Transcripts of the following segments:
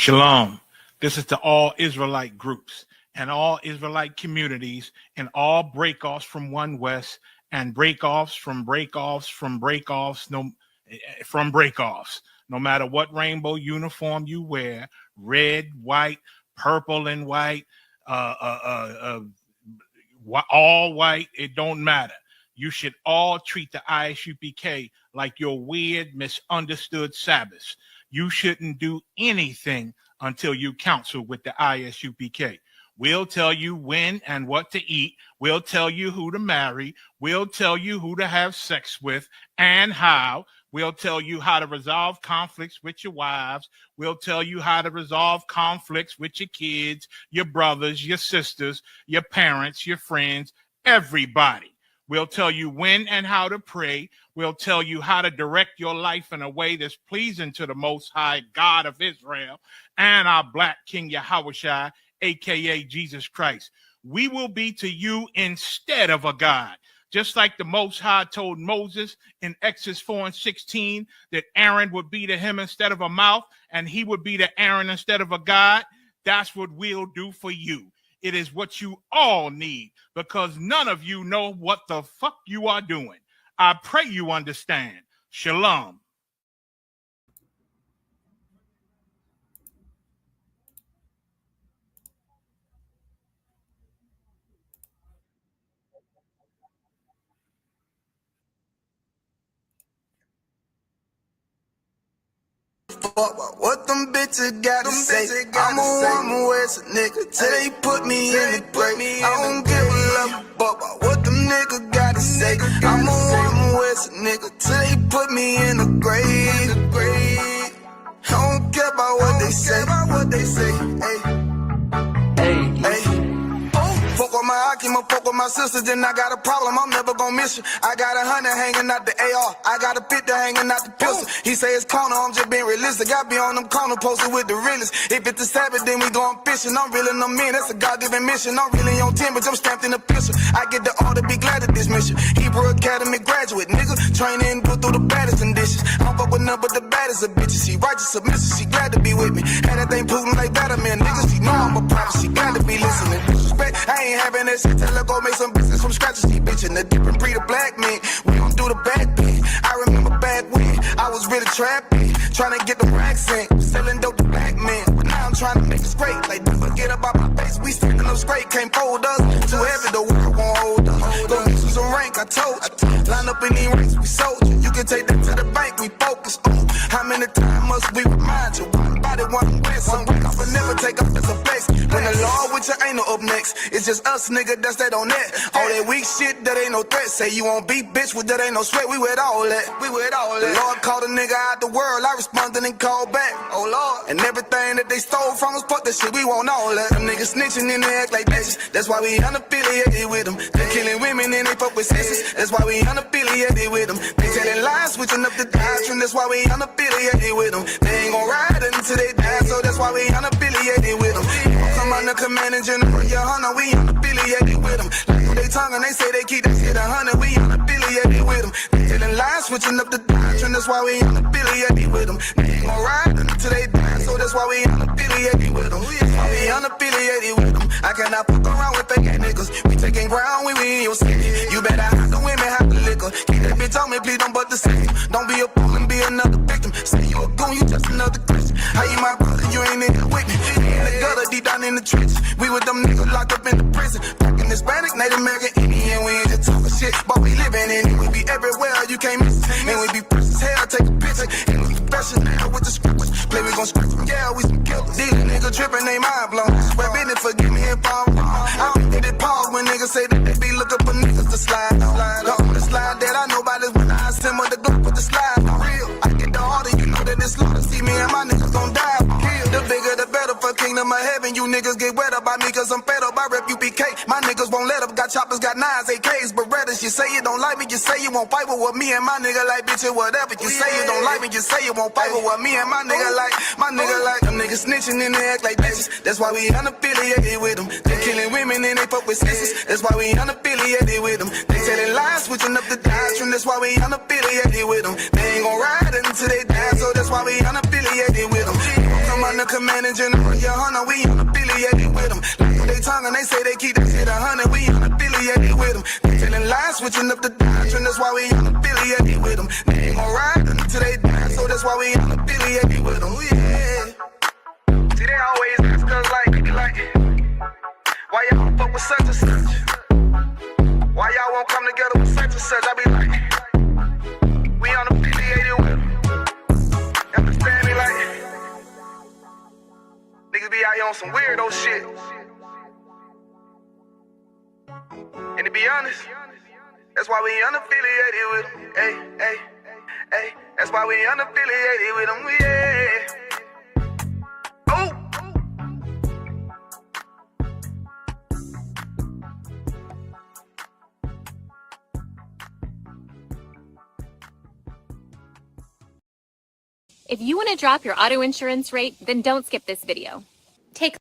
Shalom. This is to all Israelite groups and all Israelite communities and all breakoffs from One West and breakoffs from breakoffs from breakoffs from breakoffs. No matter what rainbow uniform you wear, red, white, purple and white, all white, it don't matter. You should all treat the Isupk like your weird, misunderstood Sabbaths. You shouldn't do anything until you counsel with the Isupk. We'll tell you when and what to eat. We'll tell you who to marry. We'll tell you who to have sex with and how. We'll tell you how to resolve conflicts with your wives. We'll tell you how to resolve conflicts with your kids, your brothers, your sisters, your parents, your friends, everybody. We'll tell you when and how to pray. We'll tell you how to direct your life in a way that's pleasing to the Most High God of Israel and our Black King Yahushua, a.k.a. Jesus Christ. We will be to you instead of a God. Just like the Most High told Moses in Exodus 4:16 that Aaron would be to him instead of a mouth and he would be to Aaron instead of a God, that's what we'll do for you. It is what you all need because none of you know what the fuck you are doing. I pray you understand. Shalom. What them bitches gotta say? I'm a West nigga till they put me in the grave. I don't give a love about what them niggas gotta say. I'm a West nigga till they put me in the grave. I don't care about what they say. Hey. Fuck with my Akima, fuck with my sisters, then I got a problem, I'm never gonna miss you. I got 100 hanging out the AR, I got a 50 hanging out the pistol. He say it's corner, I'm just being realistic. I be on them corner posted with the realest. If it's the Sabbath, then we going fishing. I'm reeling them in, that's a God-given mission. I'm really on 10, but I'm stamped in the pistol. I get the order, be glad of this mission. Hebrew Academy graduate, nigga. Training, go through the baddest conditions. I don't fuck with none but the baddest of bitches. She righteous, submissive, she glad to be with me. Had that thing proven like that, man, niggas. She know I'm a prophet, she glad to be listening. Disrespect, I ain't having that shit. Tell her go make some business from scratch. She bitchin' a different breed of black men. We don't do the bad thing. I remember back when I was really trapping, trying to get the racks in, selling dope to black men. But now I'm trying to make it straight. Like never get up out my face. We standing up straight, can't fold us. Too heavy, the world won't hold us. Go get you some rank, I told you. Line up in these ranks, we sold you. You can take that to the bank, we focus on. How many times must we remind you? One body, one win, some break off and never take off as a flex. When the law with you ain't no up next. It's just us, nigga, that's that on that. All that weak shit, that ain't no threat. Say you won't beat, bitch, with that ain't no sweat. We with all that. The Lord called a nigga out the world. I responded and called back. Oh Lord. And everything that they stole from us, fuck that shit, we want all that. Them niggas snitching and they act like bitches. That's why we unaffiliated with them. They killing women and they fuck with sisters. That's why we unaffiliated with them. They telling lies, switching up the doctrine. That's why we unaffiliated with them. They ain't gon' ride until they die, so that's why we unaffiliated with them. Come on, the commanding general, your hunter, we unaffiliated with them. Like they tongue and they say they keep that shit 100, we unaffiliated with them. They telling lies, switching up the doctrine. That's why we unaffiliated with them. They ain't gon' ride until they die, so that's why we unaffiliated with them. That's why we unaffiliated with them. I cannot fuck around with fake niggas. We taking ground when we in your city. You better hide the women, hide the liquor. Keep that bitch on me, please don't but the same. Don't be a fool and be another victim. Say you a goon, you just another Christian. How you my brother, you ain't in here with me. We in the gutter, deep down in the trenches. We with them niggas locked up in the prison. Fucking Hispanic, Native American, Indian. We ain't just talking shit, but we living in it. We be everywhere, you can't miss it. And we be fresh as hell, take a picture. And we professional with the scriptures. Play, we gon' scratch them, yeah, we some killers. These niggas trippin', they mind blown. Swear business, forgive me if I'm wrong. I don't get it pause when niggas say that they be looking for niggas to slide on. The slide that I know about is when I assemble the Glock with the slide on. Real, I get the order, you know that it's slaughter. See me and my niggas gon' die. The bigger the better for kingdom of heaven. You niggas get wet up by me cause I'm fed up. I rep UPK. My niggas won't let up. Got choppers, got knives, AKs, Berettas. You say you don't like me, you say you won't fight with what me and my nigga like, bitch, or whatever. You say you don't like me, you say you won't fight with what me and my nigga like. My nigga like. Them niggas snitching and they act like bitches. That's why we unaffiliated with them. They killing women and they fuck with sisters. That's why we unaffiliated with them. They telling lies, switching up the doctrine. That's why we unaffiliated with them. They ain't gon' ride until they die, so that's why we unaffiliated with them. Come on, the commanding general, your hunter, we unaffiliated with them. Like they tongue and they say they keep that shit 100, we unaffiliated with them. They telling lies, switching up the doctrine, that's why we unaffiliated with them. They ain't gon' ride until they die, so that's why we unaffiliated with them. Yeah. See, they always ask us like, why y'all fuck with such and such? Why y'all won't come together with such and such? I be like, we unaffiliated with them. Understand me? Like, niggas be out here on some weirdo shit. And to be honest, that's why we unaffiliated with them. Hey, that's why we unaffiliated with them. Yeah. Oh. If you want to drop your auto insurance rate, then don't skip this video. Take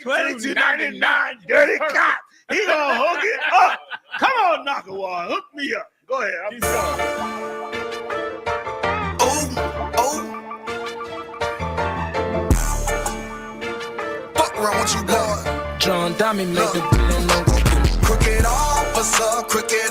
$22.99, dirty cop. He gonna hook it up. Come on, Nakawar, hook me up. Go ahead. I'm sorry. Fuck around with you, boy. John Diamond made the billion logo. Cricket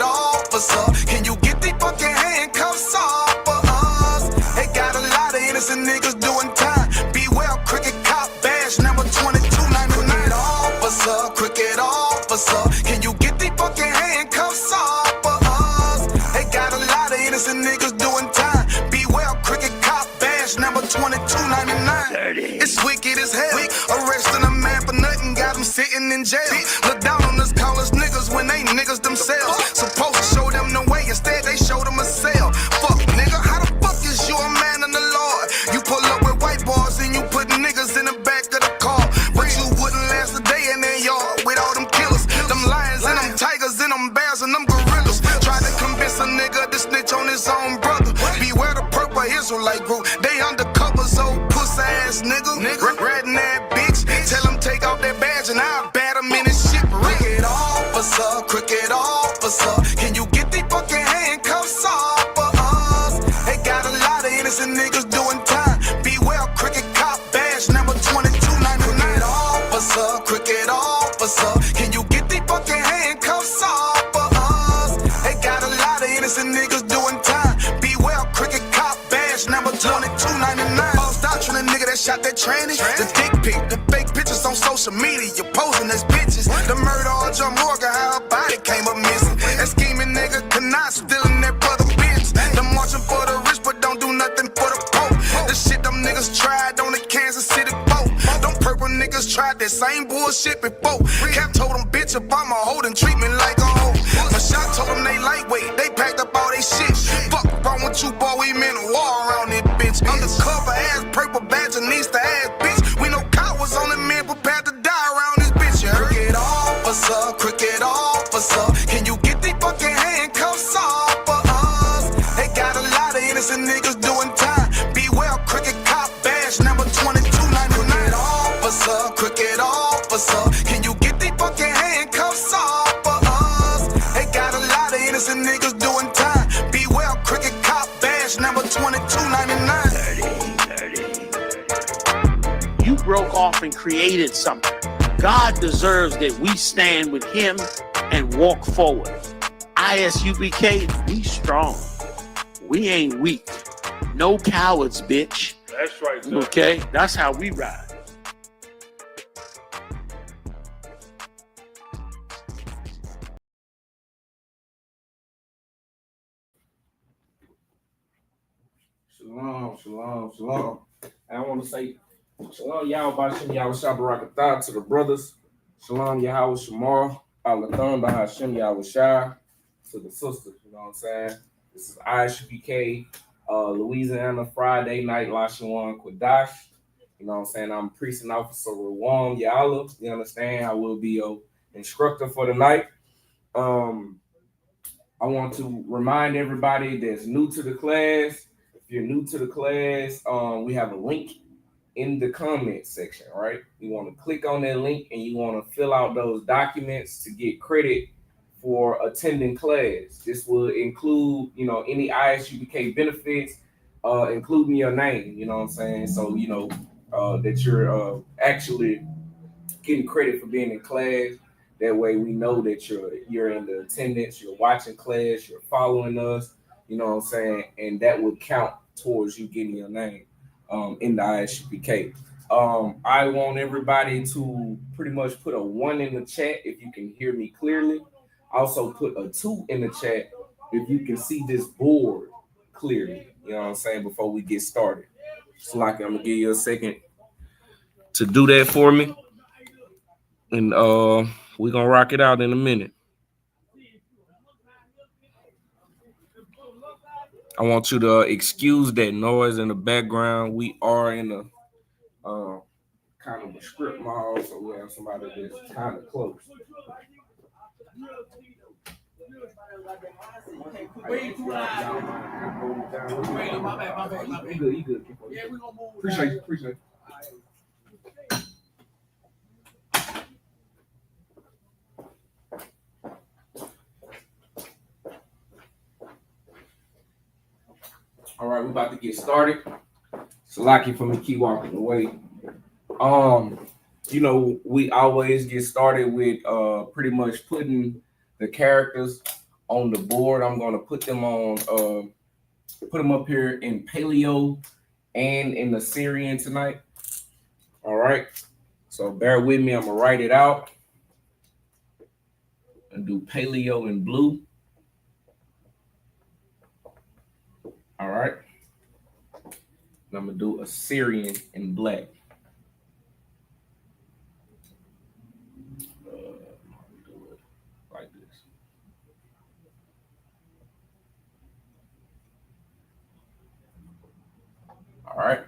officer, can you get the fucking handcuffs off for us? They got a lot of innocent niggas doing time. Beware, cricket cop badge number 2299. Cricket officer, can you get the fucking handcuffs off for us? They got a lot of innocent niggas doing time. Beware, cricket cop badge number 2299. It's wicked as hell. Arresting a man for nothing, got him sitting in jail. Look down on us, call us niggas when they niggas themselves. Supposed to show them the way, instead they show them a cell. Fuck nigga, how the fuck is you a man of the Lord? You pull up with white boys and you put niggas in the back of the car. But you wouldn't last a day in their yard with all them killers, them lions and them tigers and them bears and them gorillas. Try to convince a nigga to snitch on his own brother. Beware the purple Israelite group, they undercover, so pussy ass nigga. Ratting that bitch, tell him take off that badge and I'll bat him in his shit. Cricket officer, can you get the fucking handcuffs off for us? They got a lot of innocent niggas doing time. Beware, cricket cop badge number 2299. Cricket officer, can you get the fucking handcuffs off for us? They got a lot of innocent niggas doing time. Beware, cricket cop badge number 2299. False doctrine, a nigga that shot that tranny. The dick pic, the fake pictures on social media, you posing as bitches. The murder of John Morgan, how her body came up missing. That scheming nigga Qadash stealing that brother bitch. Them marching for the rich, but don't do nothing for the poor. The shit them niggas tried on the Kansas City boat. Them purple niggas tried that same bullshit before. Cap told them bitch Obama holding treatment like a hoe. My shot told them they lightweight, they packed up all they shit. Fuck wrong with you, boy, we meant a war around this bitch. Undercover ass, purple badge, and Easter ass bitch. We know cowards only men prepared to die around this bitch. You heard? Cricket officer, can you get the fucking handcuffs off for us? They got a lot of innocent niggas doing time. Beware, cricket cop badge number 2299. Cricket officer, can you get the fucking handcuffs off for us? They got a lot of innocent niggas doing time. Beware, cricket cop badge number 2299. You broke off and created something. God deserves that we stand with him and walk forward. ISUPK, we strong. We ain't weak. No cowards, bitch. That's right, sir. Okay? That's how we ride. Shalom. I want to say shalom, y'all, Bashem, y'all, Shabarakatah to the brothers. Shalom, Yahweh Shamar, Alathon, Bahashem, Yahweh Shai, to the sisters, you know what I'm saying? This is Isupk Louisiana, Friday night, Lashawan, Qadash. You know what I'm saying? I'm precinct officer Rawam Yala. You understand? I will be your instructor for the night. I want to remind everybody that's new to the class, If you're new to the class, we have a link in the comment section, right? You want to click on that link and you want to fill out those documents to get credit for attending class. This will include, any ISUPK benefits, including your name, you know what I'm saying? So, that you're actually getting credit for being in class. That way we know that you're in the attendance, you're watching class, you're following us, you know what I'm saying? And that would count towards you getting your name in the ISUPK. I want everybody to pretty much put a 1 in the chat if you can hear me clearly. Also put a 2 in the chat if you can see this board clearly, you know what I'm saying, before we get started. So like, I'm gonna give you a second to do that for me. And we're gonna rock it out in a minute. I want you to excuse that noise in the background. We are in a kind of a strip mall, so we have somebody that's kind of close. You good. Appreciate you. All right, we're about to get started. So lucky for me, keep walking away. We always get started with pretty much putting the characters on the board. I'm gonna put them up here in Paleo and in the Syrian tonight. All right, so bear with me. I'm gonna write it out and do Paleo in blue. All right, and I'm gonna do Assyrian in black. Like this. All right.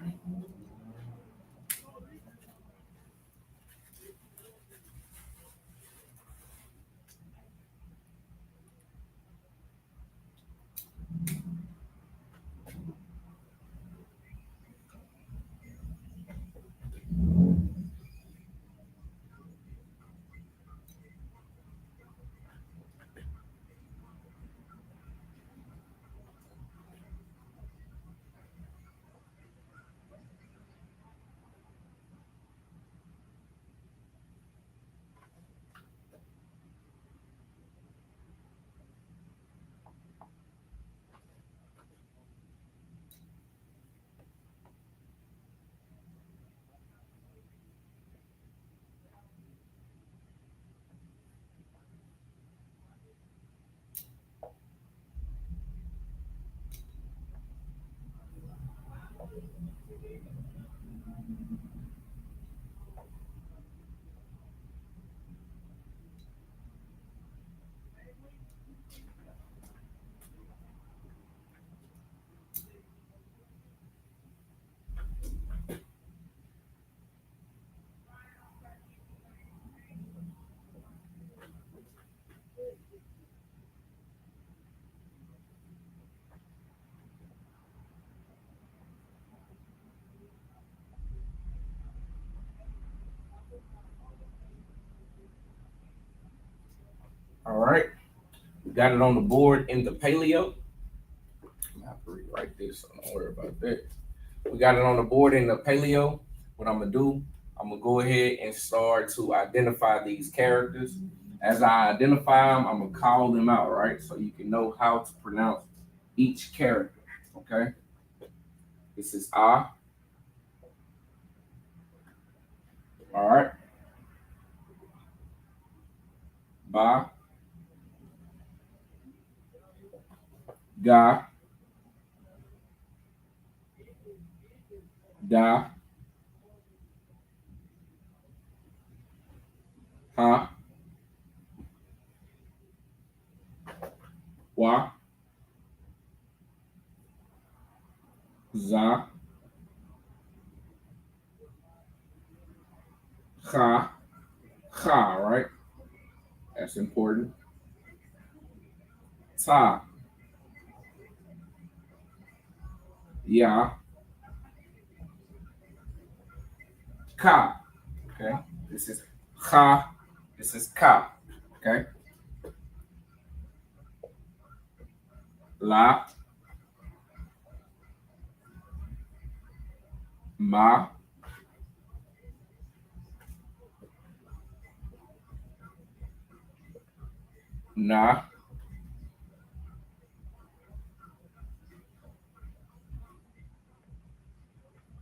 All right, we got it on the board in the Paleo. I'm gonna have to rewrite this, so don't worry about that. We got it on the board in the Paleo. What I'm gonna do, I'm gonna go ahead and start to identify these characters. As I identify them, I'm gonna call them out, right? So you can know how to pronounce each character, okay? This is A. All right. Ba. Ga. Da. Ha. Wa. Za. Ha. Ha, right? That's important. Ta. Ya, Ka. Okay, this is Ha. This is Ka. Okay, La, Ma, Na,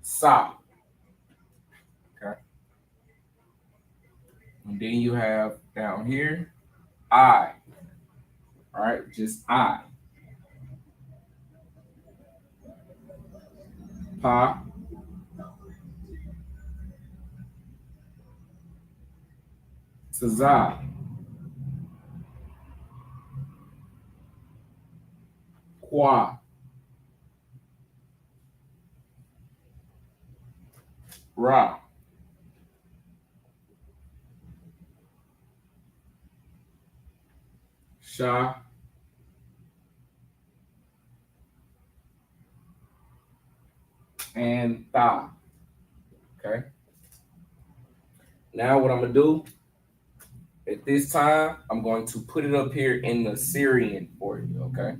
Sa. Okay, and then you have down here I. All right, just I. Pa, Taza, Kwa, Ra, Sha, and Tha. Okay. Now what I'm gonna do at this time, I'm going to put it up here in the Syrian for you. Okay.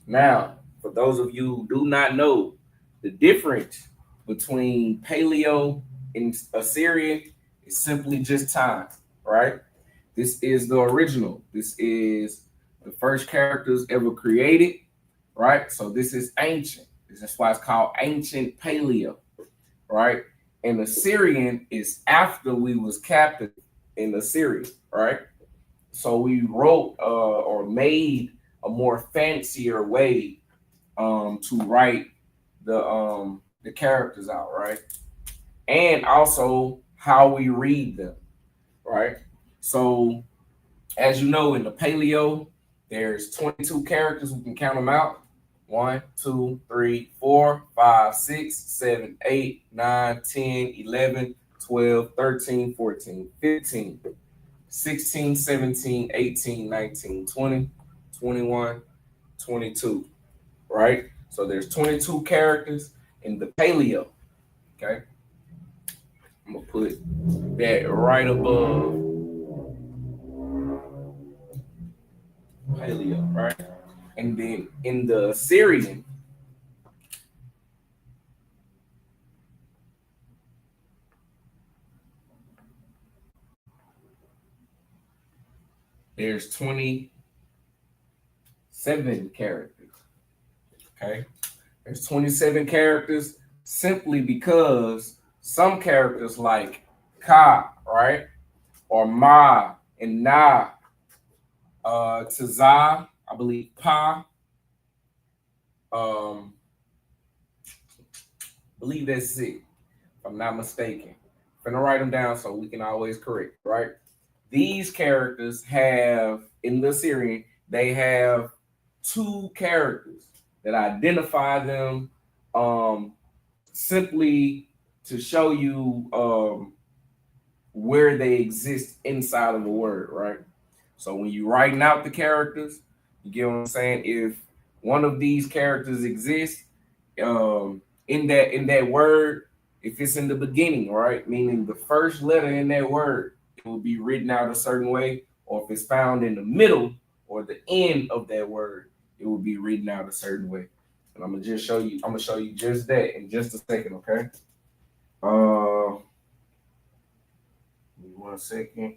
Now, for those of you who do not know, the difference between Paleo and Assyrian is simply just time, right? This is the original. This is the first characters ever created, right? So this is ancient. This is why it's called ancient Paleo, right? And Assyrian is after we was captive in Assyria, right? So we wrote or made a more fancier way to write the characters out, right? And also how we read them, right? So as you know, in the Paleo, there's 22 characters. We can count them out. 1, 2, 3, 4, 5, 6, 7, 8, 9, 10, 11, 12, 13, 14, 15, 16, 17, 18, 19, 20, 21, 22, right? So there's 22 characters in the Paleo, okay? I'm gonna put that right above Paleo, right? And then in the Assyrian, there's 27 characters, okay? There's 27 characters simply because some characters like Ka, right? Or Ma and Na, Taza, I believe Pa, I believe that's it, if I'm not mistaken. I'm gonna write them down so we can always correct, right? These characters have, in the Syrian, they have two characters that identify them simply to show you where they exist inside of the word, right? So when you're writing out the characters, you get what I'm saying? If one of these characters exists in that word, if it's in the beginning, right? Meaning the first letter in that word, it will be written out a certain way, or if it's found in the middle or the end of that word, it will be written out a certain way. And I'm gonna show you just that in just a second, okay? Give me 1 second.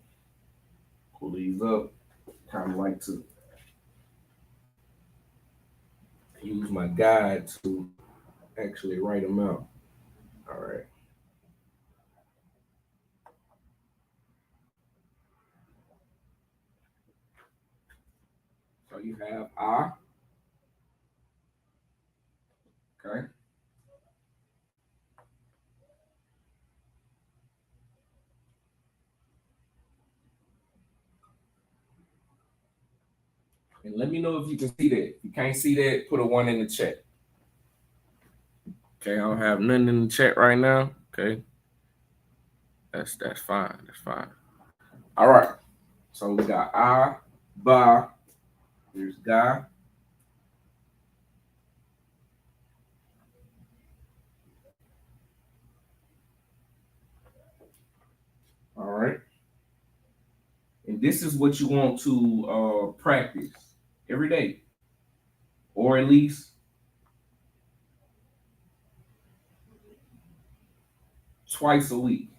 Pull these up. Kind of like to use my guide to actually write them out. All right. So you have I. Okay. And let me know if you can see that. If you can't see that, put a 1 in the chat. Okay, I don't have nothing in the chat right now. Okay. That's fine. That's fine. All right. So we got I, Ba, there's Ga, this is what you want to practice every day, or at least twice a week,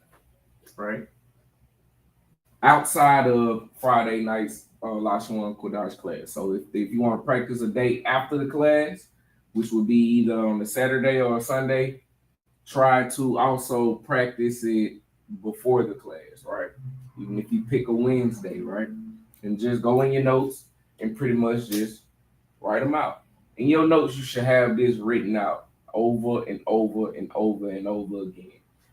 right? Outside of Friday night's Lashawan Qadash class. So if you want to practice a day after the class, which would be either on a Saturday or a Sunday, try to also practice it before the class, right? Even if you pick a Wednesday, right? And just go in your notes and pretty much just write them out. In your notes, you should have this written out over and over and over and over again.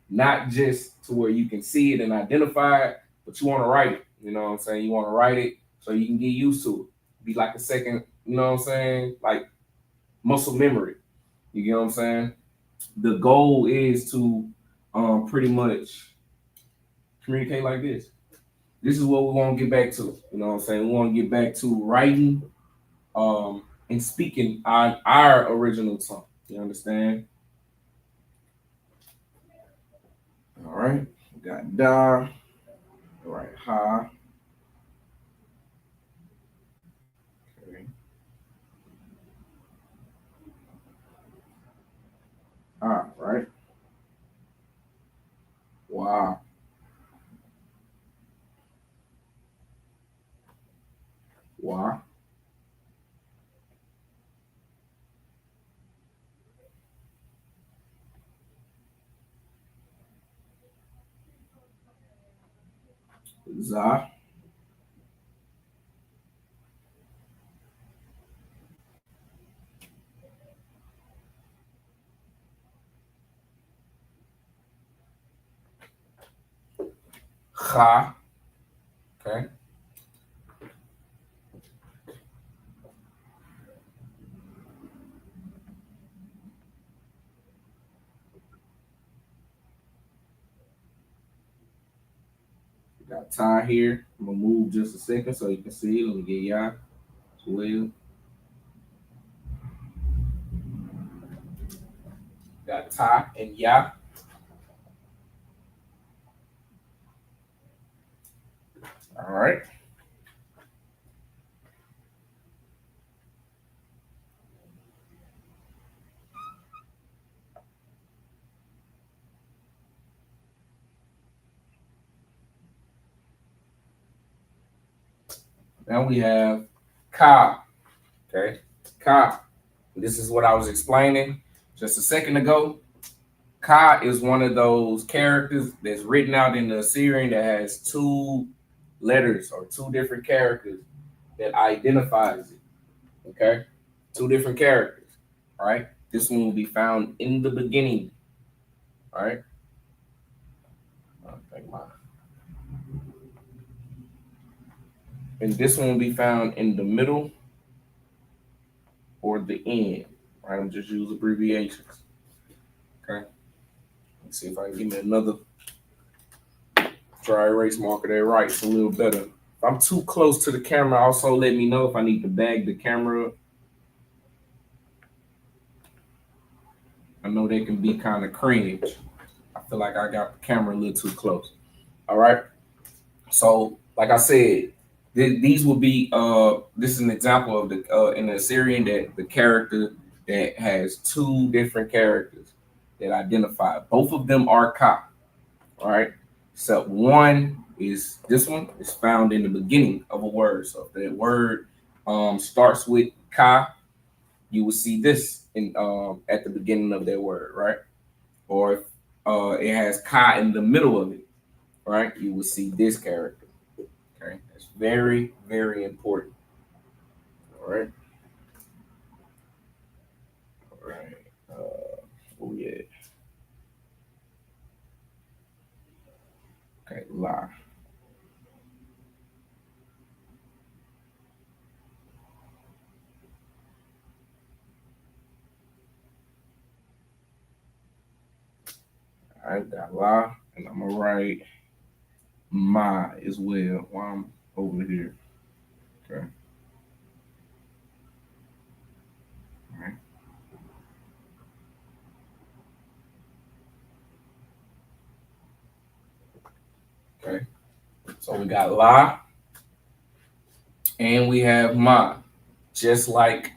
Not just to where you can see it and identify it, but you want to write it. You know what I'm saying? You want to write it so you can get used to it. Be like a second, you know what I'm saying? Like muscle memory. You get what I'm saying? The goal is to pretty much communicate like this. This is what we want to get back to. You know what I'm saying? We want to get back to writing and speaking on our original tongue. You understand? All right. We got da. All right. Ha. Okay. Ah, right. Wow. Wow. Za. Ha. Okay. Got tie here. I'm gonna move just a second so you can see it. Let me get ya as well. Got tie and ya. All right. Now we have ka. Okay. Ka. This is what I was explaining just a second ago. Ka is one of those characters that's written out in the Assyrian that has two letters or two different characters that identifies it. Okay. Two different characters. All right. This one will be found in the beginning. All right. And this one will be found in the middle or the end. All right. I'm just use abbreviations. Okay. Let's see if I can give me another dry erase marker that writes a little better. If I'm too close to the camera, also let me know if I need to bag the camera up. I know they can be kind of cringe. I feel like I got the camera a little too close. All right. So, like I said, these will be this is an example of the in the Assyrian that the character that has two different characters that identify. Both of them are ka. All right. Except one is this one is found in the beginning of a word. So if that word starts with ka, you will see this in at the beginning of that word, right? Or if it has ka in the middle of it, right? You will see this character. Okay, that's very, very important. All right. All right. Oh yeah. Okay, la. I got la, and I'm gonna write ma as well while I'm over here. Okay. All right. Okay. So we got la, And we have Ma. Just like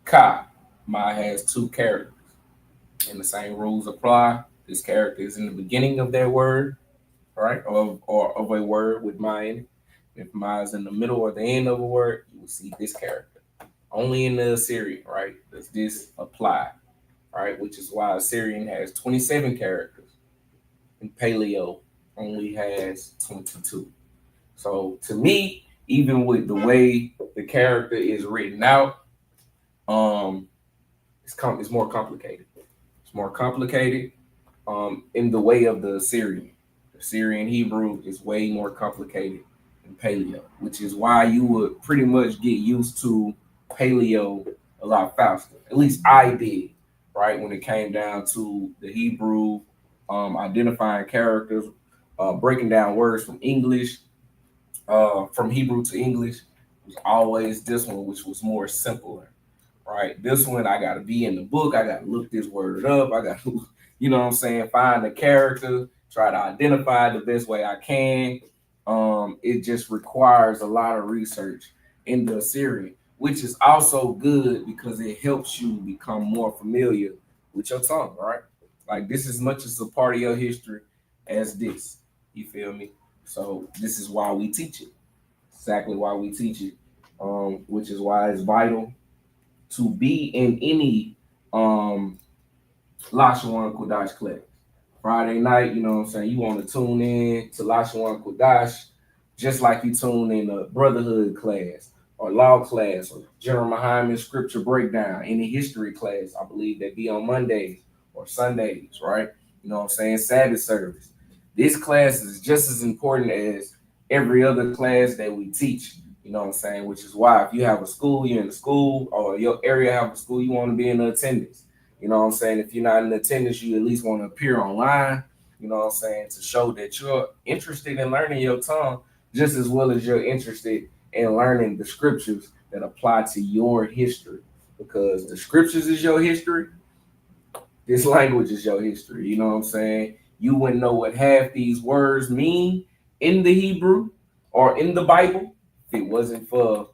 Ka, Ma has two characters. And the same rules apply. This character is in the beginning of that word, right? Or of a word with Ma in it. If Ma is in the middle or the end of a word, you will see this character. Only in the Assyrian, right, does this apply, right? Which is why Assyrian has 27 characters and Paleo only has 22. So to me, even with the way the character is written out, it's more complicated. It's more complicated in the way of the Assyrian. The Assyrian Hebrew is way more complicated than Paleo, which is why you would pretty much get used to Paleo a lot faster. At least I did, right? When it came down to the Hebrew, identifying characters, breaking down words from English, from Hebrew to English, was always this one, which was more simpler, right? This one, I got to be in the book. I got to look this word up. I got to, you know what I'm saying, find the character, try to identify the best way I can. It just requires a lot of research in the Assyrian, which is also good because it helps you become more familiar with your tongue, right? Like this is much as a part of your history as this. You feel me? So this is why we teach it. Exactly why we teach it, which is why it's vital to be in any Lashawan Qadash class. Friday night, you know what I'm saying? You want to tune in to Lashawan Qadash just like you tune in a brotherhood class or law class or General Muhammad scripture breakdown, any history class. I believe that be on Mondays or Sundays, right? You know what I'm saying? Sabbath service. This class is just as important as every other class that we teach. You know what I'm saying? Which is why if you have a school, you're in the school, or your area have a school, you want to be in the attendance. You know what I'm saying? If you're not in attendance, you at least want to appear online, you know what I'm saying, to show that you're interested in learning your tongue just as well as you're interested in learning the scriptures that apply to your history. Because the scriptures is your history, this language is your history. You know what I'm saying? You wouldn't know what half these words mean in the Hebrew or in the Bible if it wasn't for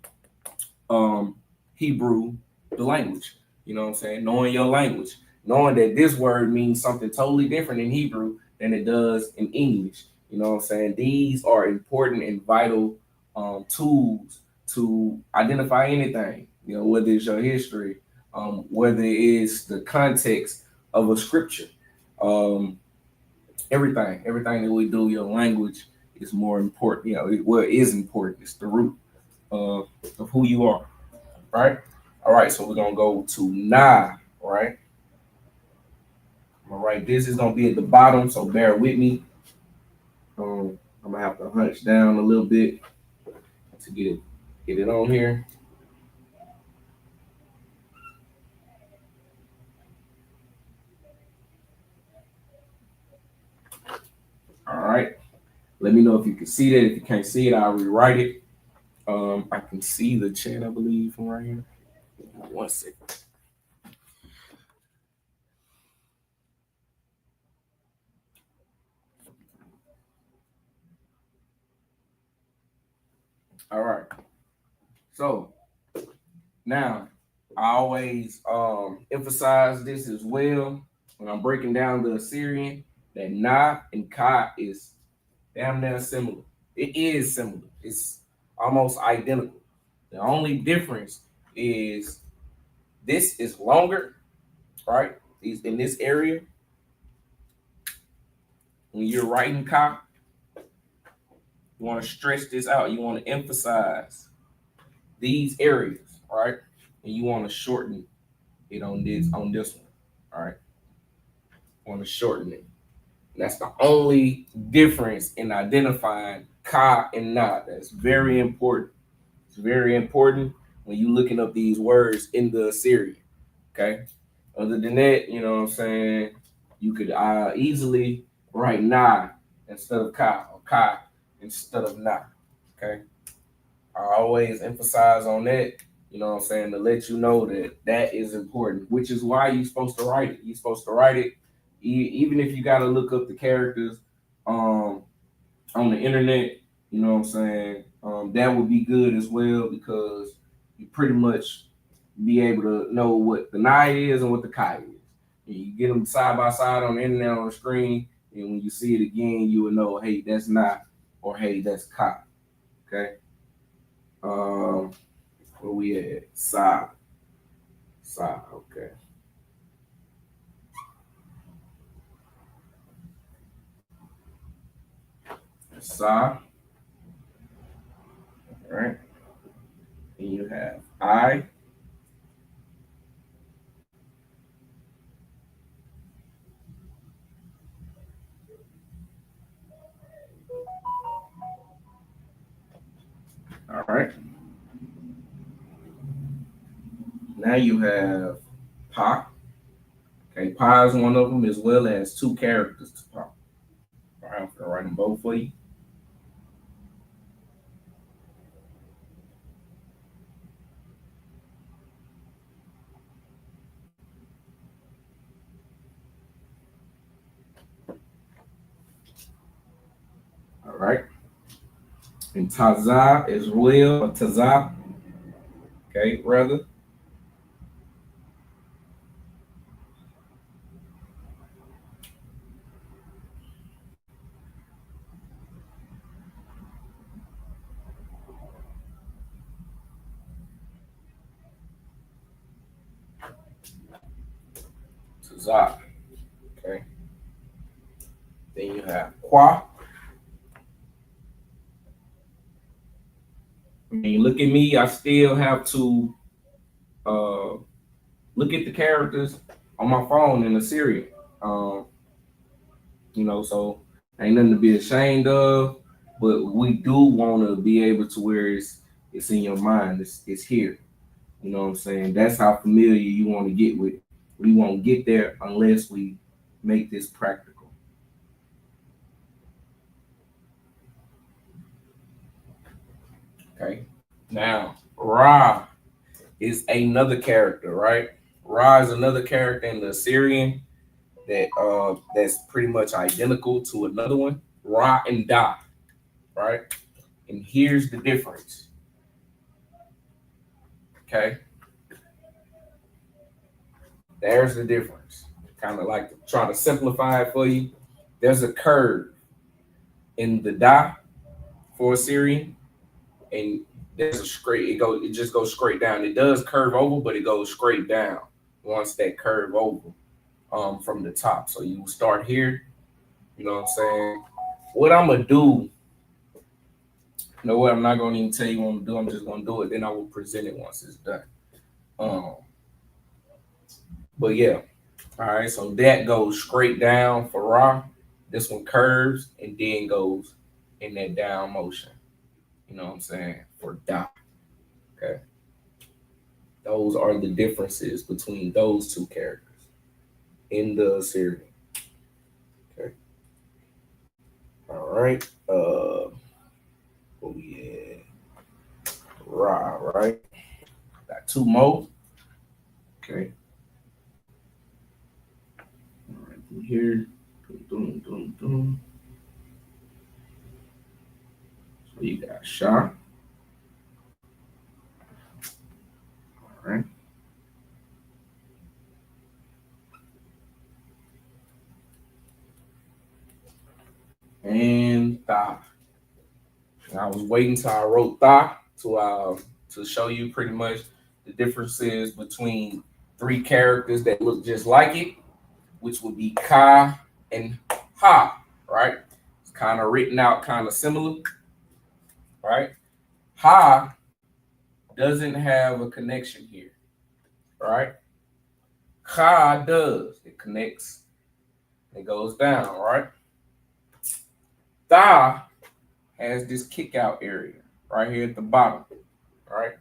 Hebrew, the language. You know what I'm saying? Knowing your language, knowing that this word means something totally different in Hebrew than it does in English. You know what I'm saying? These are important and vital tools to identify anything, you know, whether it's your history, whether it's the context of a scripture, everything that we do, your language is more important. You know, it is important. It's the root of who you are, right? All right, so we're gonna go to Na, right? All right, this is gonna be at the bottom, so bear with me. I'm gonna have to hunch down a little bit to get it on here. All right, let me know if you can see that. If you can't see it, I'll rewrite it. I can see the chat, I believe, from right here. 1 second. All right. So now I always emphasize this as well when I'm breaking down the Assyrian, that Na and Ka is damn near similar. It is similar. It's almost identical. The only difference is this is longer, right? In this area, when you're writing Ka, you want to stretch this out. You want to emphasize these areas, right? And you want to shorten it on this one, all right? You want to shorten it. And that's the only difference in identifying Ka and Na. That's very important. It's very important when you're looking up these words in the Assyrian, okay? Other than that, you know what I'm saying, you could easily write Na instead of Ka, or Ka instead of Na, okay? I always emphasize on that, you know what I'm saying, to let you know that that is important, which is why you're supposed to write it. You're supposed to write it, even if you got to look up the characters on the internet, you know what I'm saying, That would be good as well because you pretty much be able to know what the Nai is and what the Kai is. And you get them side by side on the internet on the screen, and when you see it again, you will know, hey, that's Nai, or hey, that's Kai. Okay. Where we at? Sa. Okay. Sa. All right. And you have I. All right. Now you have Pa. Okay, Pa is one of them, as well as two characters to Pa. All right, I'm gonna write them both for you. All right. And Taza as well, or Taza. Okay, rather. Taza. Okay. Then you have Kwa. I mean, look at me. I still have to look at the characters on my phone in the Syrian. So ain't nothing to be ashamed of, but we do want to be able to where it's in your mind. It's here. You know what I'm saying? That's how familiar you want to get with. We won't get there unless we make this practical. Okay. Now, Ra is another character, right? Ra is another character in the Assyrian that's pretty much identical to another one, Ra and Da, right? And here's the difference. Okay. There's the difference. Kind of like to try to simplify it for you. There's a curve in the Da for Assyrian, and there's a straight, it just goes straight down. It does curve over, but it goes straight down once that curve over from the top. So you start here, you know what I'm saying? What I'm gonna do, you know what, I'm not gonna even tell you what I'm gonna do, I'm just gonna do it, then I will present it once it's done. But yeah, all right, so that goes straight down for Ra. This one curves and then goes in that down motion. You know what I'm saying? For Da. Okay. Those are the differences between those two characters in the Assyrian. Okay. All right. What we had? Ra, right? Got two more. Okay. All right, from here. So you got Shah. All right. And Tha. I was waiting till I wrote Tha to show you pretty much the differences between three characters that look just like it, which would be Ka and Ha, right? It's kind of written out kind of similar, right? Ha doesn't have a connection here, right? Ka does. It connects. It goes down, right? Tha has this kick out area right here at the bottom, right?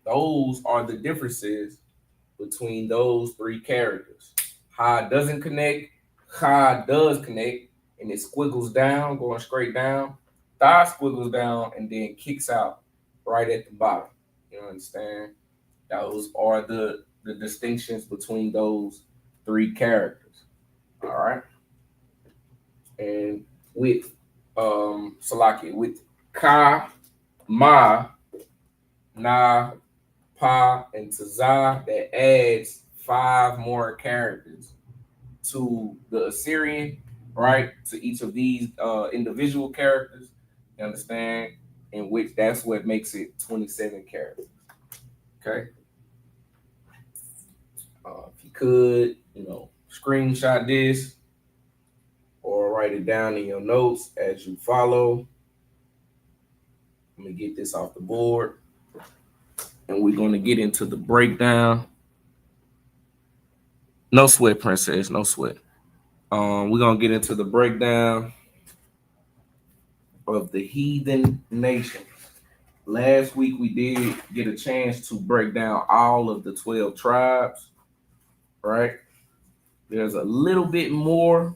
Those are the differences between those three characters. Ha doesn't connect, Ha does connect, and it squiggles down, going straight down. Tha squiggles down and then kicks out right at the bottom. You understand? Those are the distinctions between those three characters. All right. And with Salaki, with Ka Ma, Na, Pa, and Tazah. That adds 5 more characters to the Assyrian, right? To each of these individual characters. You understand? In which that's what makes it 27 characters. Okay. If you could, screenshot this or write it down in your notes as you follow. Let me get this off the board. And we're going to get into the breakdown. No sweat, princess. No sweat. We're going to get into the breakdown of the heathen nation. Last week, we did get a chance to break down all of the 12 tribes, right? There's a little bit more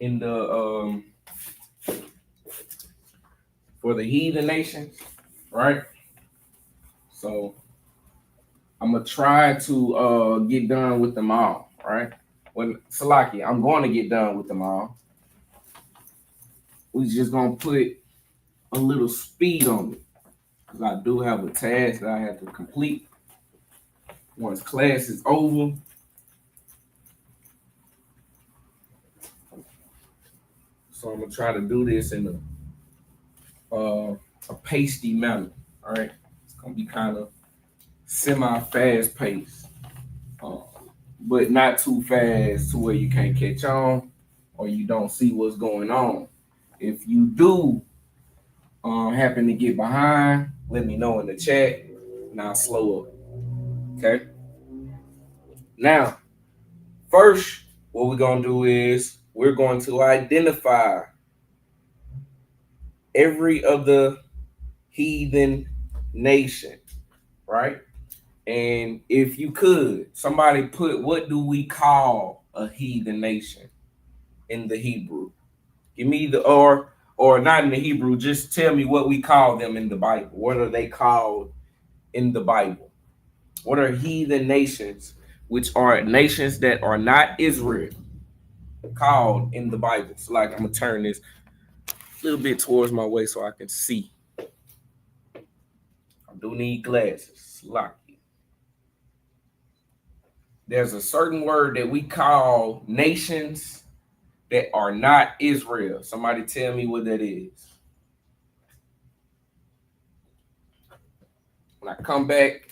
in the for the heathen nations, right? So I'm gonna try to get done with them all, right? When Salaki, I'm going to get done with them all. We just gonna put a little speed on it because I do have a task that I have to complete once class is over. So I'm gonna try to do this in a pasty manner. All right, it's gonna be kind of semi-fast paced, but not too fast to where you can't catch on or you don't see what's going on. If you do happen to get behind, let me know in the chat and I'll slow up. Okay. Now, first, what we're gonna do is we're going to identify every other heathen nation, right? And if you could, somebody put, what do we call a heathen nation in the Hebrew? Give me the, or not in the Hebrew, just tell me what we call them in the Bible. What are they called in the Bible? What are heathen nations, which are nations that are not Israel, called in the Bible? So like, I'm gonna turn this a little bit towards my way so I can see. I do need glasses. Lucky. There's a certain word that we call nations that are not Israel. Somebody tell me what that is. When I come back,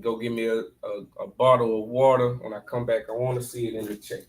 go give me a bottle of water. When I come back, I want to see it in the chat.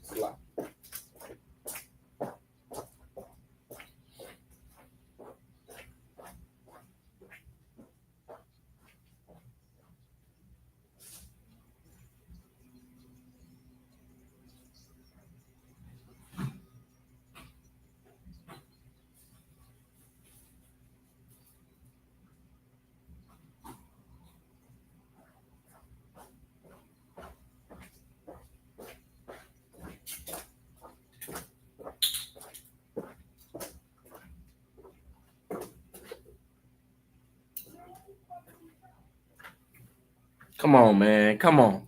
Come on, man. Come on.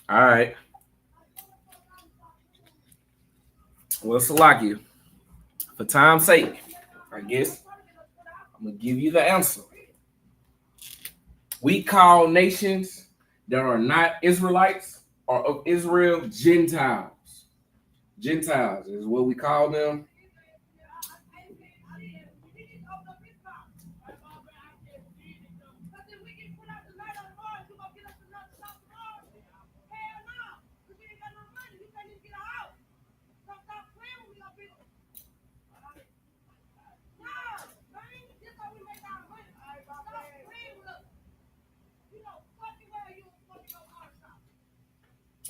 All right. Well, Salakia, for time's sake, I guess I'm going to give you the answer. We call nations that are not Israelites or of Israel Gentiles. Gentiles is what we call them.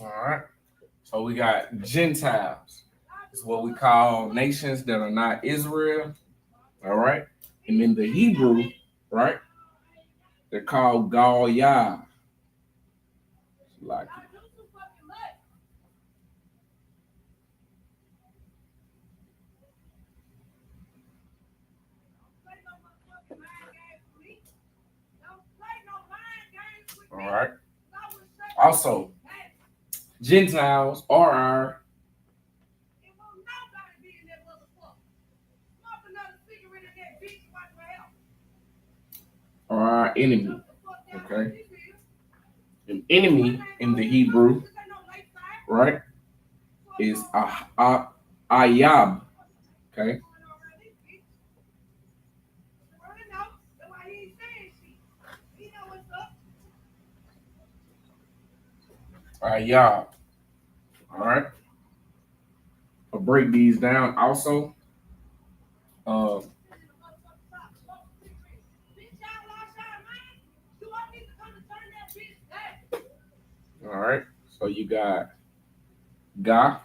All right. So we got Gentiles. It's what we call nations that are not Israel. All right. And in the Hebrew, right, they're called Goyah. Like all right. Also, Gentiles are our are our enemy. Okay. An enemy in the Hebrew, right, is ayab. Okay. Ayab. All right. I'll break these down also. All right. So you got Ga,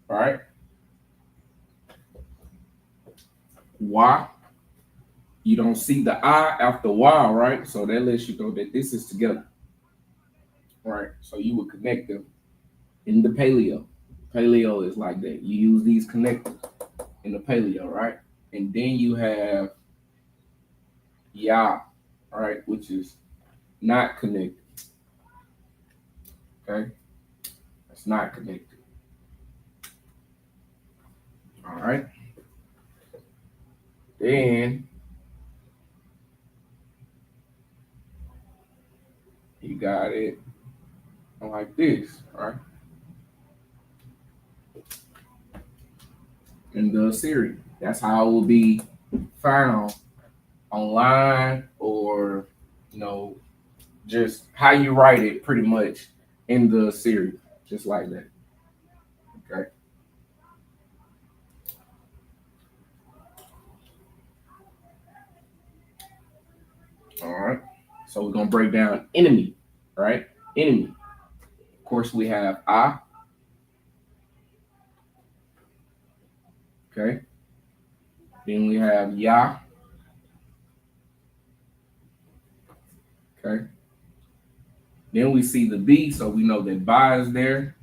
right? Wa. You don't see the I after Wa, right? So that lets you know that this is together. Right. So you would connect them in the paleo. Paleo is like that. You use these connectors in the paleo, right? And then you have Ya, right, which is not connected. Okay. That's not connected. All right. Then you got it like this, right? In the Assyrian. That's how it will be found online, or just how you write it pretty much in the Assyrian, just like that. Okay. All right. So we're gonna break down enemy, right? Enemy. Of course, we have I. Okay. Then we have Ya. Okay. Then we see the B, so we know that Ba is there.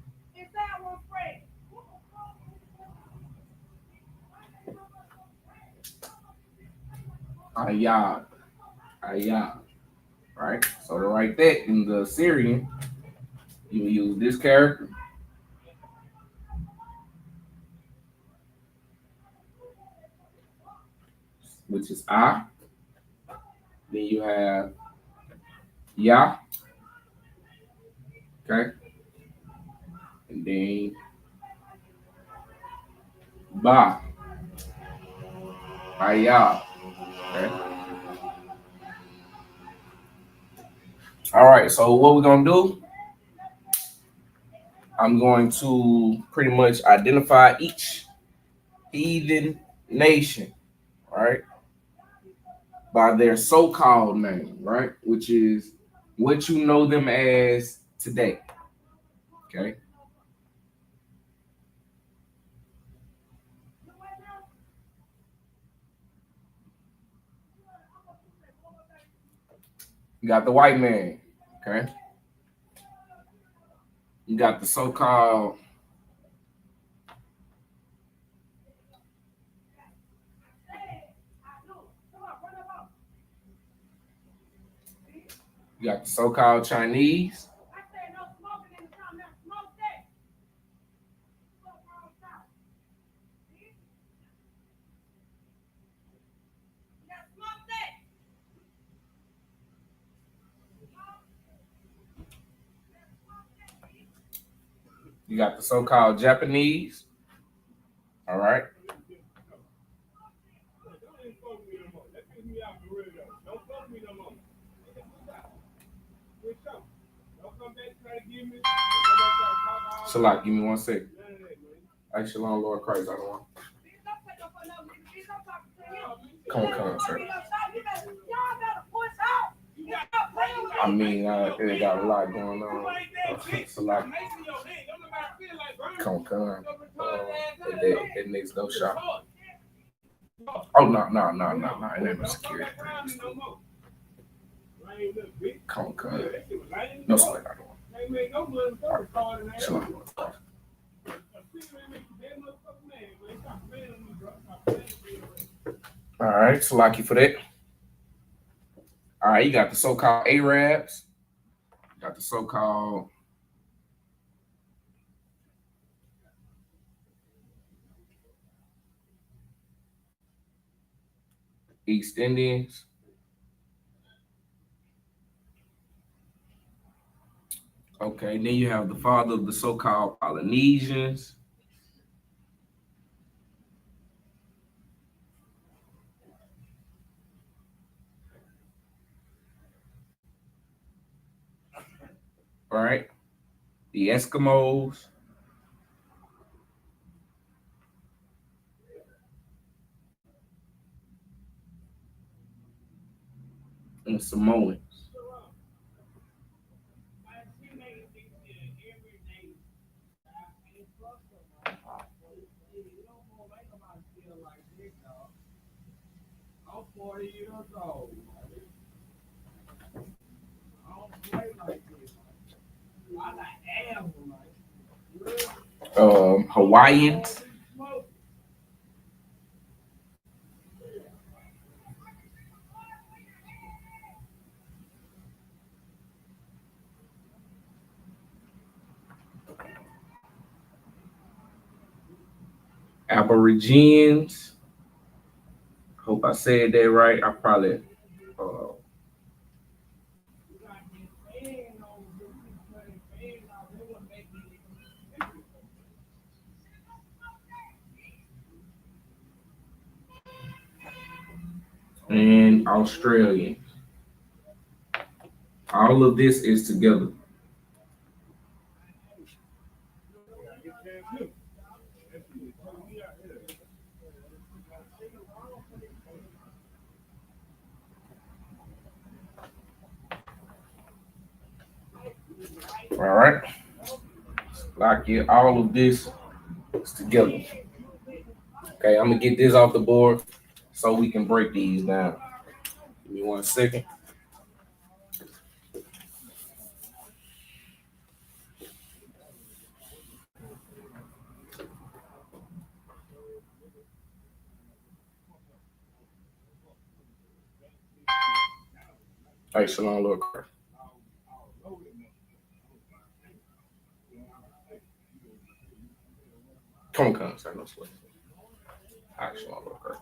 Ayab. Ayab. Right? So to write that in the Assyrian, you will use this character, which is I. Then you have Ya. Okay. And then Ba. Ayab. Okay. All right. So what we're gonna do, I'm going to pretty much identify each heathen nation, right, by their so-called name, right, which is what you know them as today. Okay. You got the white man. Okay. You got the so-called Chinese. You got the so-called Japanese. All right. Shalak, give me 1 second. Hey, Shalom, Lord Christ, I don't want. Come on, sir. I mean, it got a lot going on. Shalak. Come on. That next no shot. Oh, no. It ain't no security. Come on. No sweat, I don't want. Shalom. All right, so lucky for that. All right, you got the so-called Arabs. You got the so-called East Indians. Okay, then you have the father of the so-called Polynesians. All right, the Eskimos. And the Samoans. Hawaiians. Aborigines. Hope I said that right. I probably and Australians. All of this is together. All right. Like it, all of this is together. Okay, I'm gonna get this off the board so we can break these down. Give me 1 second. Hey, Shalom, Lord Christ. Come on, sir, no sweat. All right, Shalom, Lord Christ.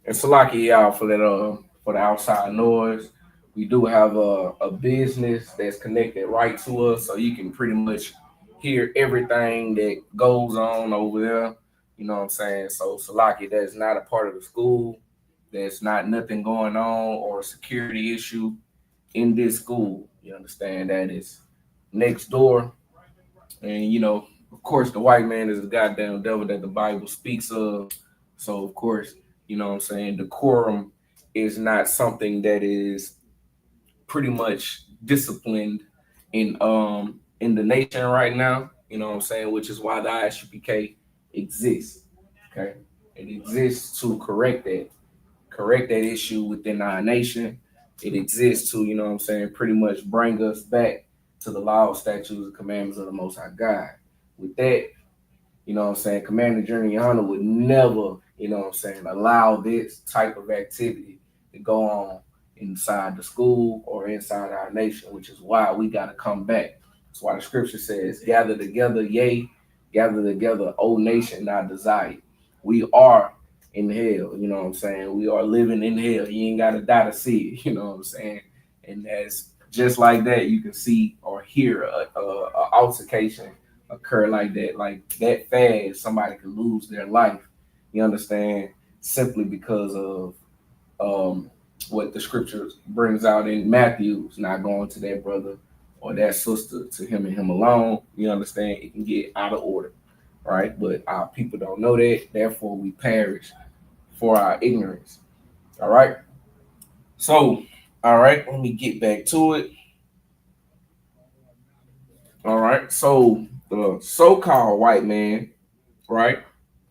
And Salaki, y'all, for that for the outside noise. We do have a business that's connected right to us, so you can pretty much hear everything that goes on over there. You know what I'm saying? So Salaki, that's not a part of the school. There's not nothing going on or a security issue in this school. You understand? That is next door. And you know, of course, the white man is the goddamn devil that the Bible speaks of. So of course, you know what I'm saying, decorum is not something that is pretty much disciplined in the nation right now. You know what I'm saying, which is why the Isupk exists. Okay, it exists to correct that issue within our nation. It exists to, you know what I'm saying, pretty much bring us back to the law, statutes, and commandments of the Most High God. With that, you know what I'm saying, Commander General Hunter would never, you know what I'm saying, allow this type of activity to go on inside the school or inside our nation, which is why we got to come back. That's why the scripture says, gather together, yea, gather together, O nation, not desired. We are in hell, you know what I'm saying? We are living in hell. You ain't got to die to see it, you know what I'm saying? And that's just like that, you can see or hear a altercation occur like that fast. Somebody could lose their life, you understand, simply because of what the scripture brings out in Matthew, not going to that brother or that sister, to him and him alone. You understand? It can get out of order, right? But our people don't know that, therefore we perish for our ignorance. All right. So, all right, let me get back to it. All right. So the so-called white man, right,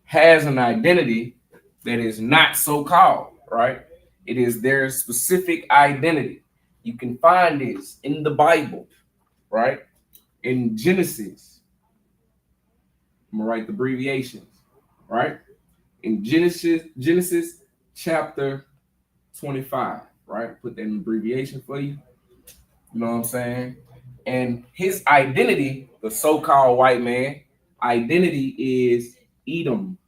has an identity that is not so-called, right? It is their specific identity. You can find this in the Bible, right? In Genesis. I'm gonna write the abbreviations, right? In Genesis chapter 25, right? Put that in abbreviation for you. You know what I'm saying? And his identity, the so-called white man, identity is Edom.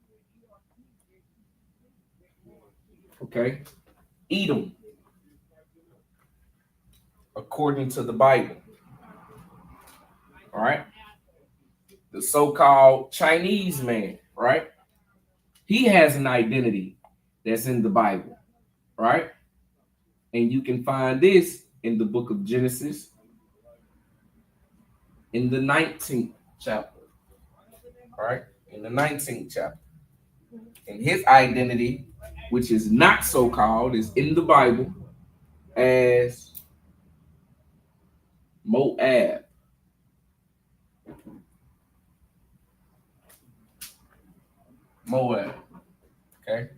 Okay? Edom. according to the Bible. All right. The so-called Chinese man, right? He has an identity that's in the Bible, right? And you can find this in the book of Genesis in the 19th chapter, all right? In the 19th chapter. And his identity, which is not so-called, is in the Bible as Moab. Moab. Okay.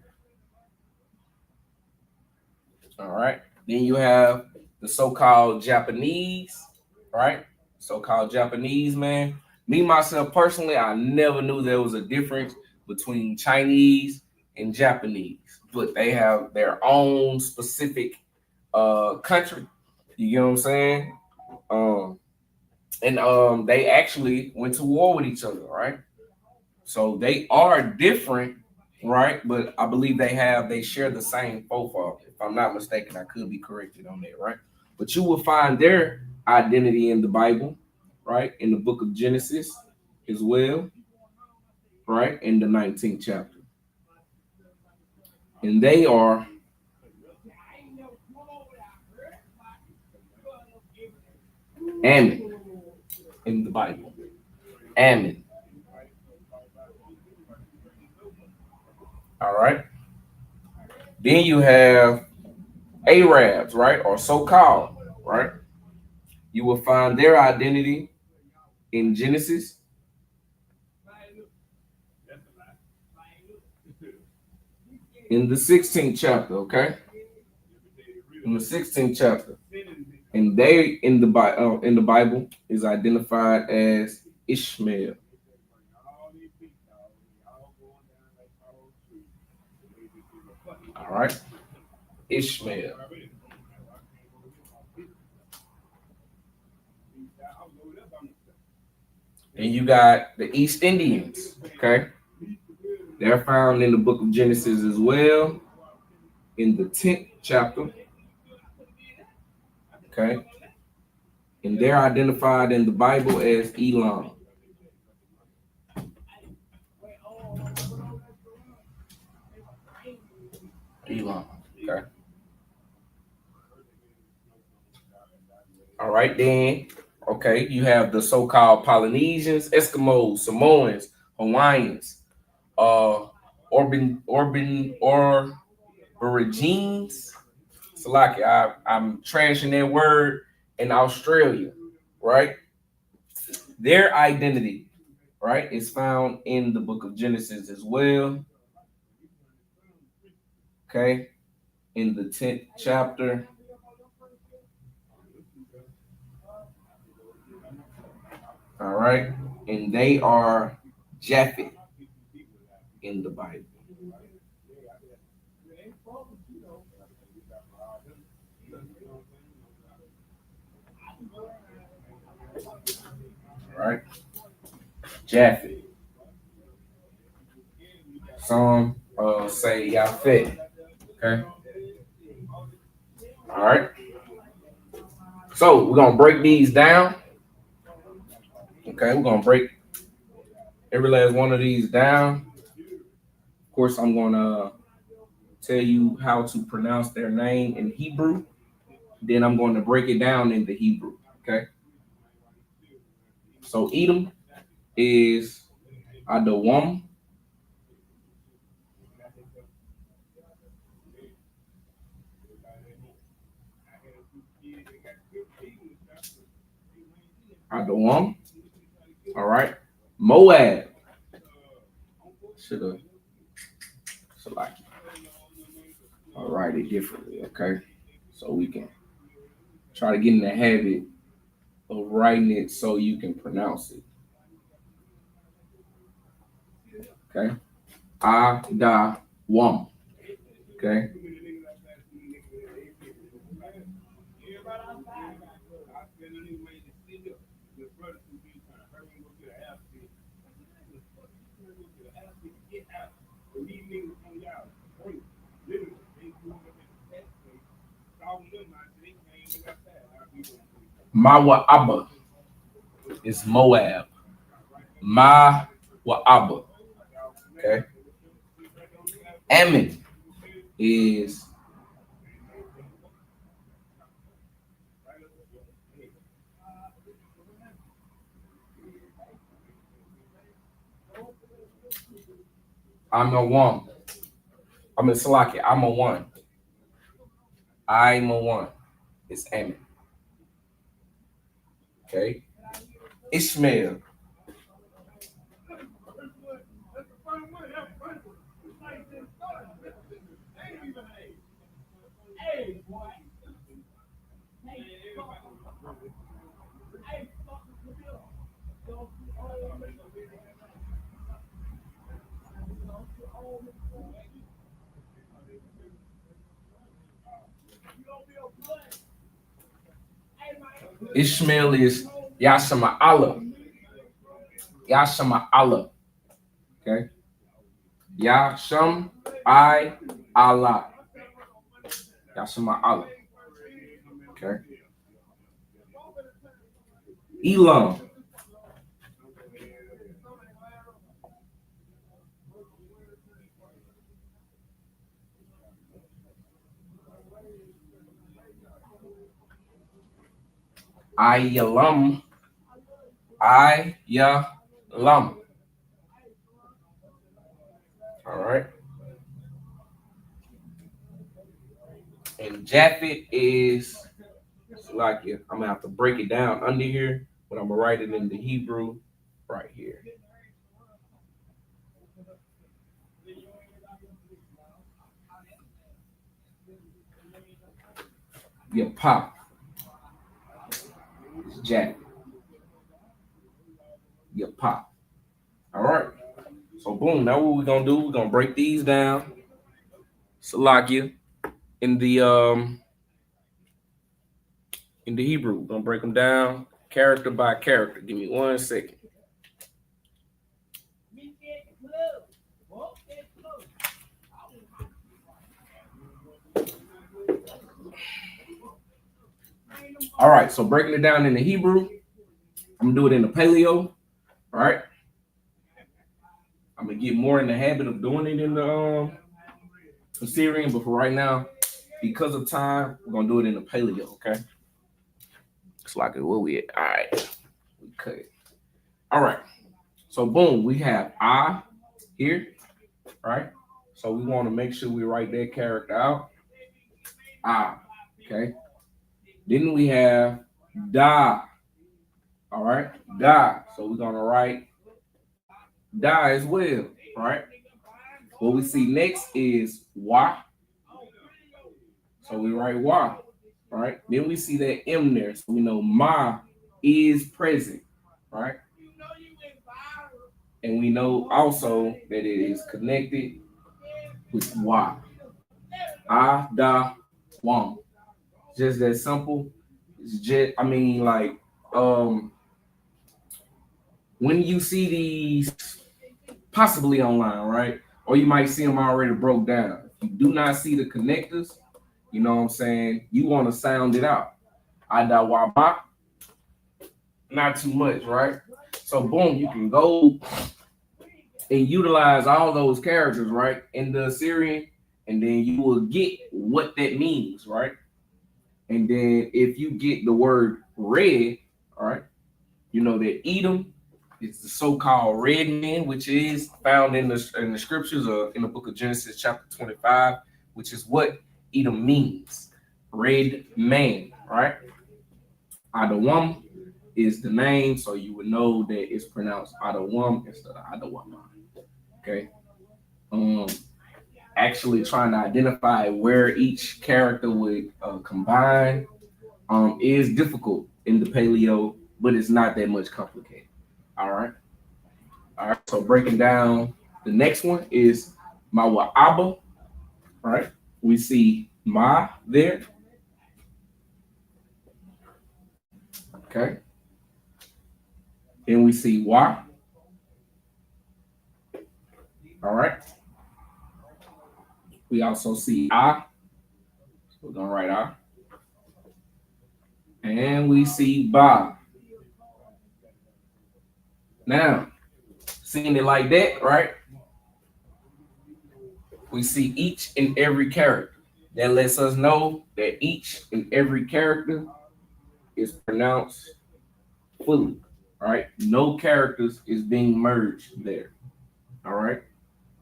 All right. Then you have the so-called Japanese, right? So-called Japanese man. Me, myself, personally, I never knew there was a difference between Chinese and Japanese, but they have their own specific country. You get what I'm saying? And they actually went to war with each other, right? So they are different, right? But I believe they share the same profile. If I'm not mistaken, I could be corrected on that, right? But you will find their identity in the Bible, right? In the book of Genesis as well, right? In the 19th chapter. And they are Ammon in the Bible. Ammon. All right. Then you have Arabs, right? Or so-called, right? You will find their identity in Genesis. In the 16th chapter, okay? In the 16th chapter. And they in the Bible is identified as Ishmael. All right. Ishmael. And you got the East Indians, okay? They're found in the book of Genesis as well, in the 10th chapter, okay? And they're identified in the Bible as Elam. Elam, okay? All right, then, okay, you have the so-called Polynesians, Eskimos, Samoans, Hawaiians, Aborigines. Salaki, I'm trashing that word in Australia, right? Their identity, right, is found in the book of Genesis as well. Okay, in the 10th chapter. All right, and they are Japhet in the Bible. All right, Japhet. Some say Yafet. Okay. All right. So we're gonna break these down. Okay, we're gonna break every last one of these down. Of course, I'm gonna tell you how to pronounce their name in Hebrew. Then I'm going to break it down into Hebrew. Okay. So Edom is Adawam. Adawam. All right. Moab. Should have selected. I'll write it differently, okay? So we can try to get in the habit of writing it so you can pronounce it. Okay? Adawam. Okay? Mawa'aba is Moab. Mawa'aba. Okay. Ammon is I'm a one. I'm a Salaki. I'm a one. I'm a one. It's Ammon. Okay. Ishmael. Ishmael is Yashama Allah. Yashama Allah. Okay. Yasham I Allah. Yashama Allah. Okay. Elam. Ayalam. Ayalam. All right. And Japhet is like I'm gonna have to break it down under here, but I'm gonna write it in the Hebrew right here. Your pop is Jack. Your pop. All right. So boom. Now what we're gonna do? We're gonna break these down. Salakia in the Hebrew. We're gonna break them down character by character. Give me 1 second. All right, so breaking it down in the Hebrew, I'm gonna do it in the Paleo. All right, I'm gonna get more in the habit of doing it in the Syrian, but for right now, because of time, we're gonna do it in the Paleo. Okay, it's like where we at? All right, we cut it. All right, so boom, we have I here, right? So we want to make sure we write that character out. I, okay. Then we have da. All right, da. So we're gonna write da as well. All right. What we see next is wa. So we write wa. All right. Then we see that M there. So we know ma is present. Right. And we know also that it is connected with wa. Ah, da, wam. Just that simple. It's just, I mean, like, when you see these possibly online, right? Or you might see them already broke down. If you do not see the connectors, you know what I'm saying? You want to sound it out. Ada waba. Not too much, right? So boom, you can go and utilize all those characters, right? In the Assyrian, and then you will get what that means, right? And then if you get the word red, all right, you know that Edom is the so-called red man, which is found in the scriptures in the book of Genesis, chapter 25, which is what Edom means, red man, right? Adawam is the name, so you would know that it's pronounced Adawam instead of Adawama. Okay. Actually trying to identify where each character would combine is difficult in the Paleo, but it's not that much complicated. All right. So breaking down, the next one is Mawa'aba. All right. We see Ma there. Okay. Then we see Wa. All right. We also see I. So we're gonna write I. And we see Ba. Now, seeing it like that, right? We see each and every character. That lets us know that each and every character is pronounced fully, right? No characters is being merged there, all right?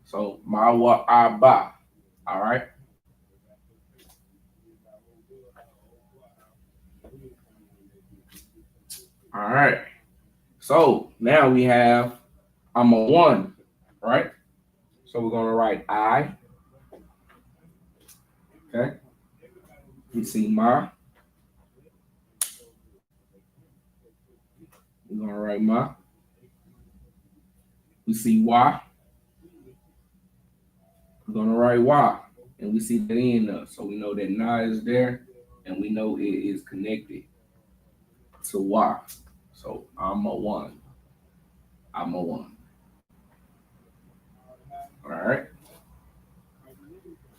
So, Ma Wa Ba, all right? All right. So, now we have I'm a one, right? So, we're going to write I, okay? We see Ma. We're going to write Ma. We see Wa. We're going to write Wa. And we see the end of. So we know that Na is there. And we know it is connected to Wa. So I'm a one. I'm a one. All right.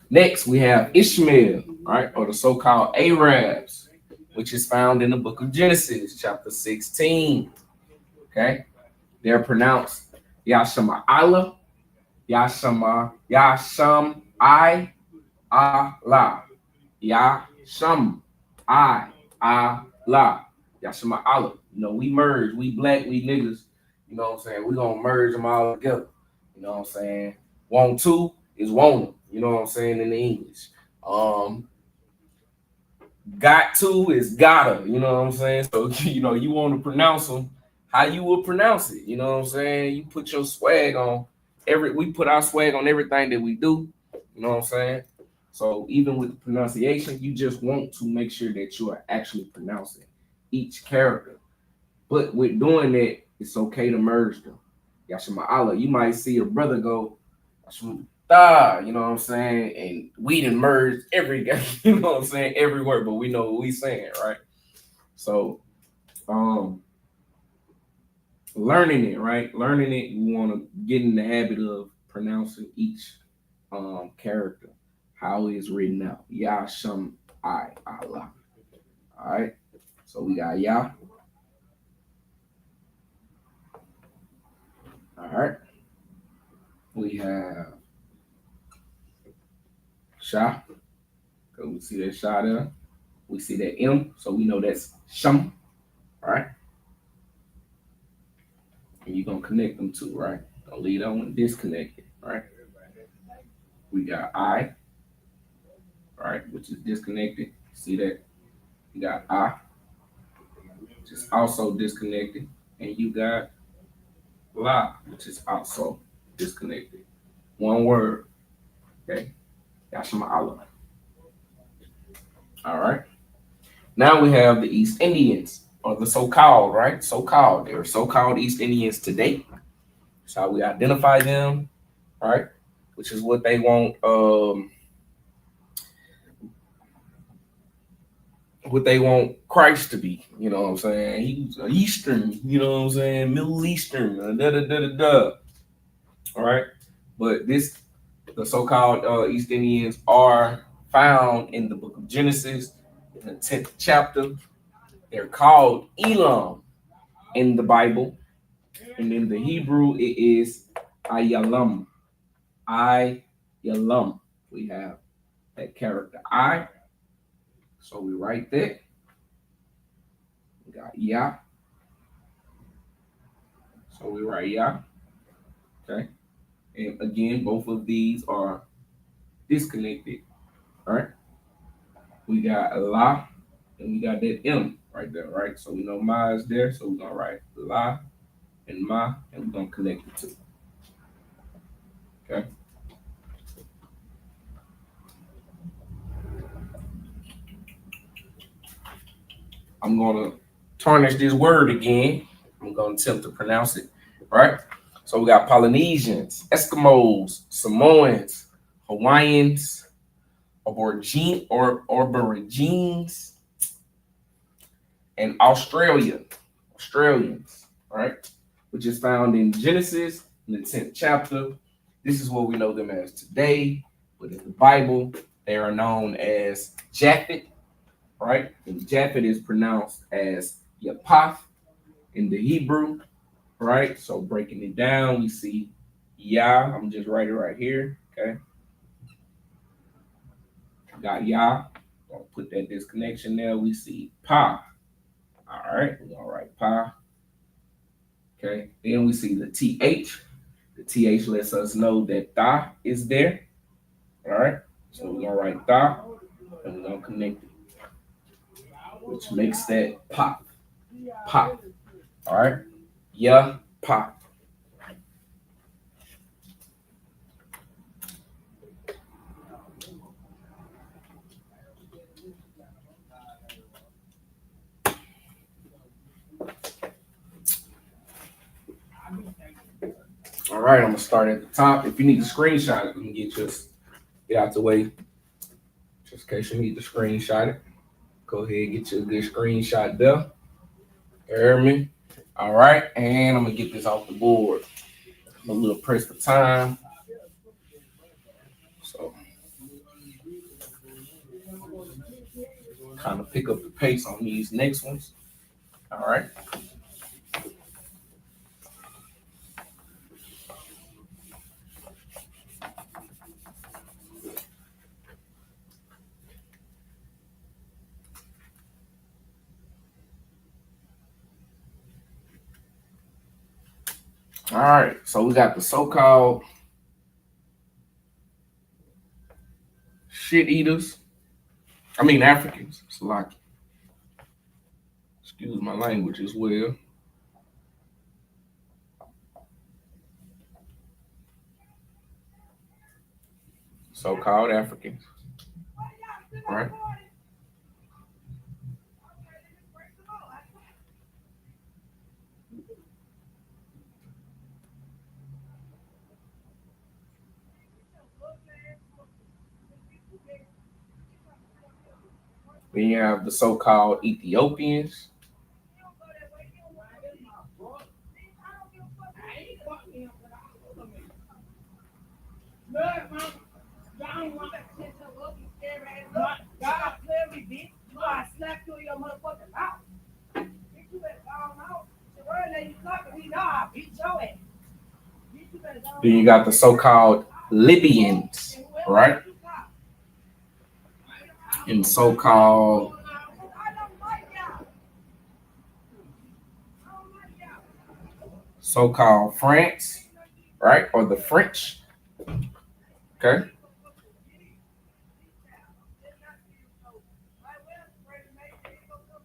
Next, we have Ishmael, right? Or the so-called Arabs, which is found in the book of Genesis, chapter 16. Okay. They're pronounced Yashama Allah, Yasham I Allah, Yasham I Allah, Yashama Allah. You know, we merge, we black, we niggas. You know what I'm saying? We gonna merge them all together. You know what I'm saying? Want to is want them. You know what I'm saying in the English. Got to is gotta. You know what I'm saying? So you know you want to pronounce them how you would pronounce it. You know what I'm saying? You put your swag on we put our swag on everything that we do. You know what I'm saying? So even with the pronunciation, you just want to make sure that you are actually pronouncing each character. But with doing that, it's okay to merge them. Yashima Allah. You might see a brother go, Yashima, you know what I'm saying? And we done merged every guy, you know what I'm saying, every word, but we know what we saying, right? So learning it, right? Learning it, you want to get in the habit of pronouncing each character, how it is written out. Yasham I Allah. All right. So we got Yah. All right. We have Shah. Because we see that Shah there. We see that M. So we know that's Sham. All right. And you're going to connect them too, right? Don't leave that one disconnected, right? We got I, right, which is disconnected. See that? You got I, which is also disconnected. And you got La, which is also disconnected. One word, okay? Yashima Allah. All right. Now we have the East Indians, or the so-called, right? So-called. They're so-called East Indians today. That's how we identify them, right? Which is what they want, what they want Christ to be. You know what I'm saying? He's Eastern, you know what I'm saying? Middle Eastern, All right. But the so-called East Indians are found in the book of Genesis, in the 10th chapter. They're called Elam in the Bible. And in the Hebrew, it is Ayalam. Ayalam. We have that character I. So we write that. We got Yah. So we write Yah. Okay. And again, both of these are disconnected. All right. We got La. And we got that M right there, right? So we know Ma is there. So we're going to write La and Ma. And we're going to connect the two. Okay. I'm going to tarnish this word again. I'm going to attempt to pronounce it, right? So we got Polynesians, Eskimos, Samoans, Hawaiians, Aborigines, and Australians, right? Which is found in Genesis in the 10th chapter. This is what we know them as today, but in the Bible, they are known as Japhet, right? And Japhet is pronounced as Yapath in the Hebrew, right? So breaking it down, we see Yah. I'm just write it right here, okay? Got Yah. Gonna put that disconnection there. We see Pa. All right, we're gonna write Pa. Okay, then we see the TH. The TH lets us know that Tha is there. All right, so we're gonna write Tha and we're gonna connect it, which makes that pop. Pop. All right, yeah, pop. All right, I'm gonna start at the top. If you need to screenshot it, we can get out the way. Just in case you need to screenshot it, go ahead and get you a good screenshot there. You hear me? All right, and I'm gonna get this off the board. I'm a little pressed for time, so kind of pick up the pace on these next ones. All right. All right, so we got the so-called shit eaters. I mean Africans. It's like, excuse my language as well. So-called Africans. All right. Then you have the so-called Ethiopians. Then you got the so-called Libyans, right? And so-called France, right? Or the French. Okay.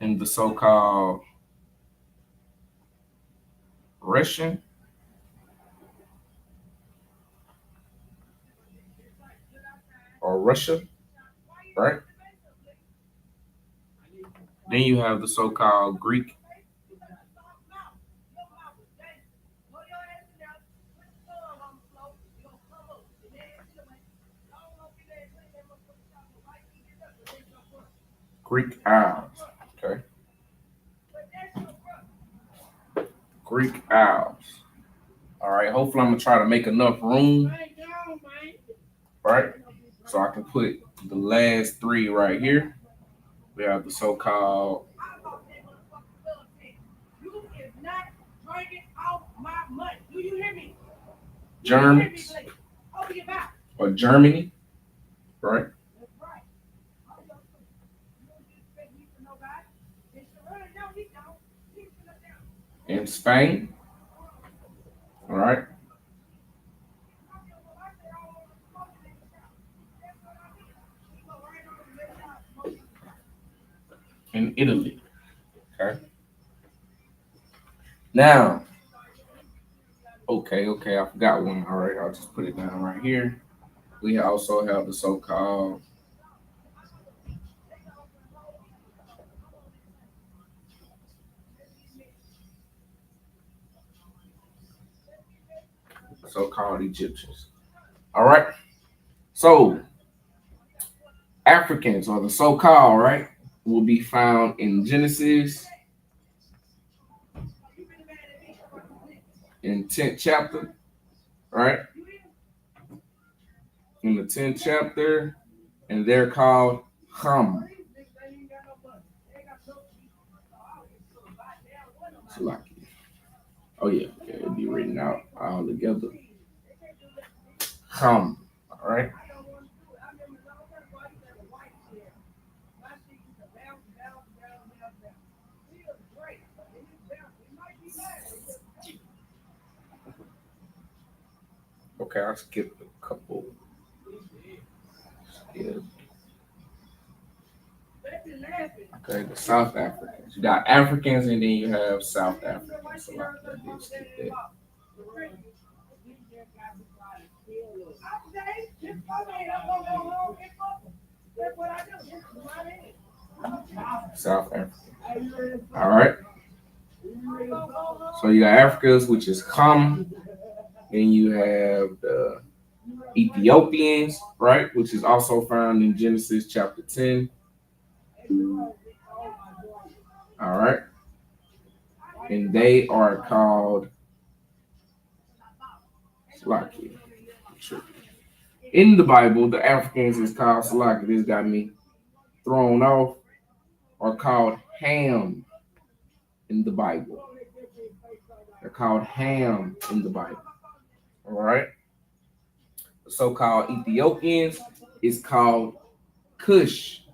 And the so-called Russian. Or Russia, right? Then you have the so-called Greek. Greek Isles, okay? Greek Isles. All right, hopefully I'm gonna try to make enough room, right? So I can put the last three right here. We have the so-called Germans or Germany, right? In Spain, all right? In Italy, okay? Now, okay, I forgot one. All right, I'll just put it down right here. We also have the so-called Egyptians. All right. So Africans, or the so-called, right, will be found in Genesis in 10th chapter, right? In the 10th chapter, and they're called Ham. Lucky. Oh yeah, it'll be written out all together. All right. Okay, I skipped a couple. Yeah. Okay, the South Africans. You got Africans and then you have South Africans. So I did skip that. South Africa. All right. So you got Africans, which is Ham. Then you have the Ethiopians, right, which is also found in Genesis chapter 10. All right. And they are called Slakia. In the Bible, the Africans is called Slakia. This got me thrown off. Are called Ham in the Bible. They're called Ham in the Bible. All right. The so-called Ethiopians is called Cush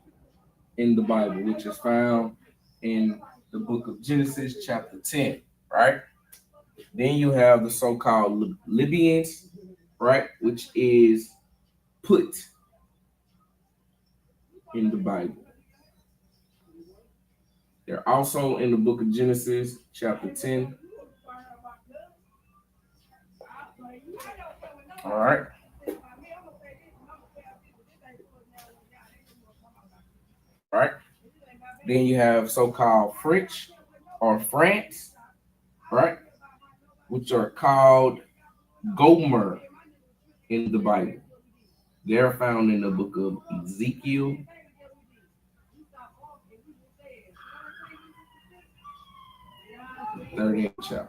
in the Bible, which is found in the book of Genesis chapter 10, right? Then you have the so-called Libyans, right, which is Put in the Bible. They're also in the book of Genesis chapter 10. All right. All right. Then you have so-called French or France, right, which are called Gomer in the Bible. They're found in the book of Ezekiel. The 30th chapter.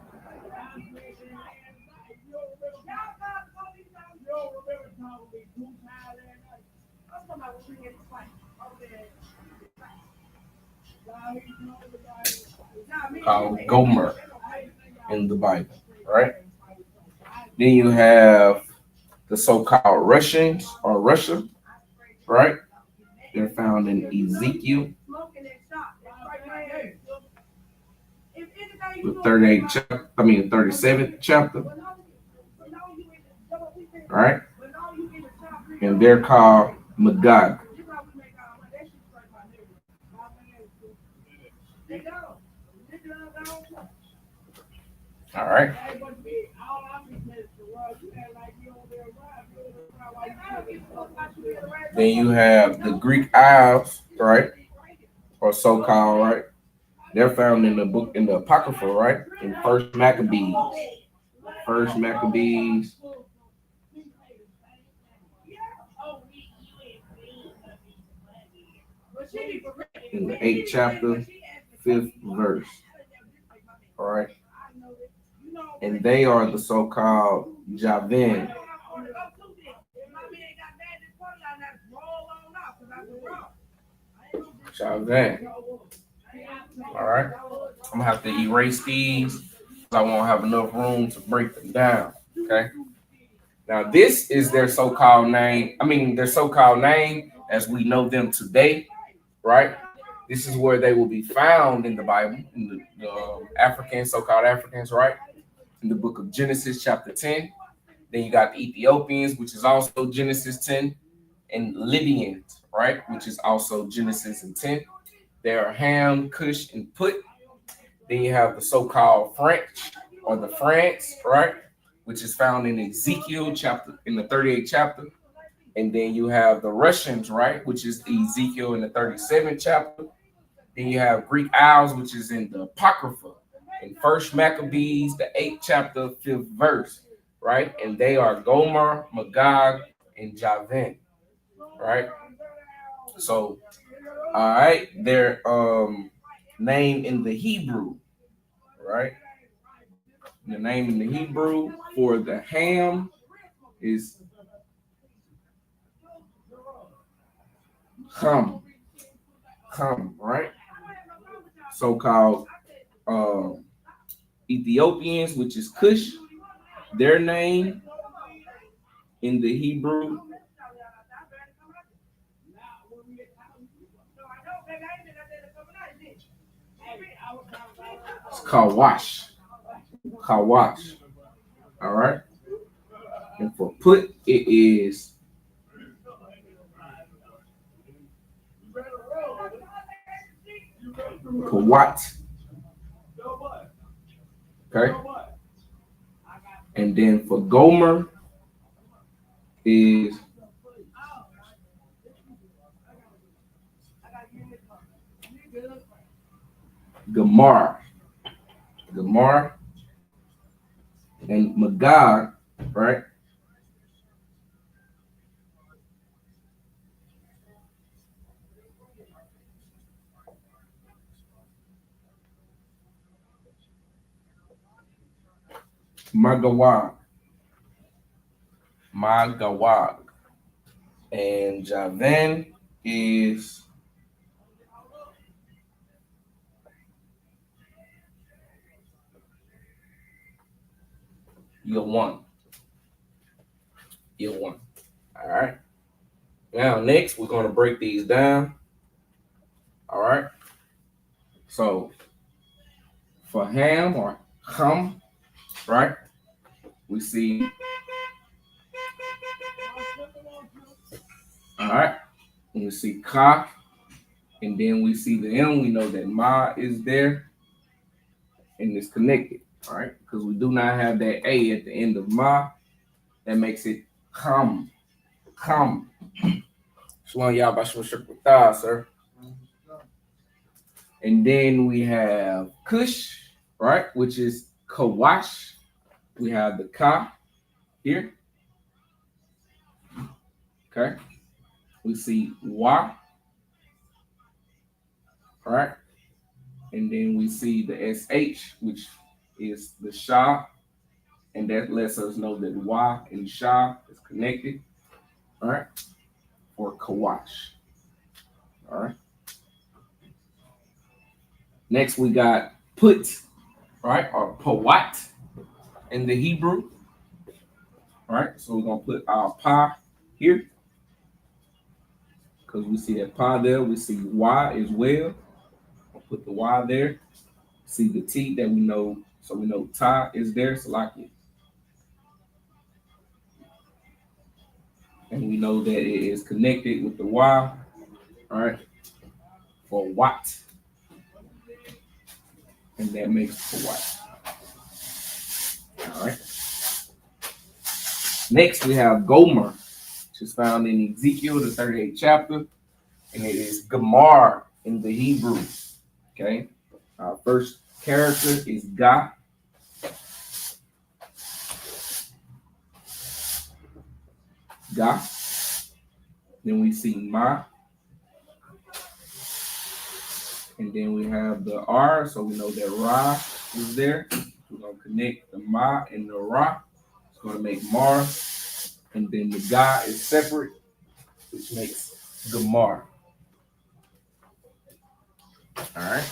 Called Gomer in the Bible, right? Then you have the so-called Russians or Russia, right? They're found in Ezekiel, the 38th chapter, the 37th chapter, right? And they're called Magog. All right. Then you have the Greek Isles, right? Or so-called, right? They're found in the book, in the Apocrypha, right? In First Maccabees. First Maccabees. In the 8th chapter, 5th verse. All right. And they are the so-called Javan. Javan. All right. I'm gonna have to erase these because I won't have enough room to break them down. Okay. Now this is their so-called name. Their so-called name as we know them today, right? This is where they will be found in the Bible, in the Africans, so-called Africans, right? In the book of Genesis chapter 10. Then you got the Ethiopians, which is also Genesis 10, and Libyans, right? Which is also Genesis and 10. They are Ham, Cush, and Put. Then you have the so-called French or the France, right? Which is found in Ezekiel chapter, in the 38th chapter. And then you have the Russians, right? Which is Ezekiel in the 37th chapter. Then you have Greek Isles, which is in the Apocrypha, in First Maccabees, the 8th chapter, 5th verse, right? And they are Gomer, Magog, and Javan, right? So, all right, their name in the Hebrew, right? The name in the Hebrew for the Ham is Ham, right? So-called Ethiopians, which is Cush, their name in the Hebrew is Kawash. Kawash. All right. And for put, it is Kawat. Okay. And then for Gomer is Gamar. Gamar. And Magog, right? Magawag. Magawag. And Javan is Yawan. Yawan. All right. Now, next, we're going to break these down. All right. So, for Ham or Ham, right? We see. All right. And we see Ka. And then we see the M. We know that Ma is there and it's connected. All right. Because we do not have that A at the end of Ma. That makes it Ham. Ham. Shalom, y'all. Bashar, sir. And then we have Kush, right? Which is Kawash. We have the Ka here. Okay. We see Wa. All right. And then we see the SH, which is the Shah. And that lets us know that Wa and Shah is connected. All right. Or Kawash. All right. Next, we got put, right? Or Pawat in the Hebrew. All right. So we're going to put our Pa here. Because we see that Pa there. We see Y as well. I'll put the Y there. See the T that we know. So we know Ta is there. So like it. And we know that it is connected with the Y. All right. For Wat. And that makes for Wat. All right. Next, we have Gomer, which is found in Ezekiel, the 38th chapter. And it is Gamar in the Hebrew. Okay. Our first character is Ga. Ga. Then we see Ma. And then we have the R, so we know that Ra is there. We're going to connect the Ma and the Ra. It's going to make Mar. And then the Ga is separate, which makes Gamar. All right.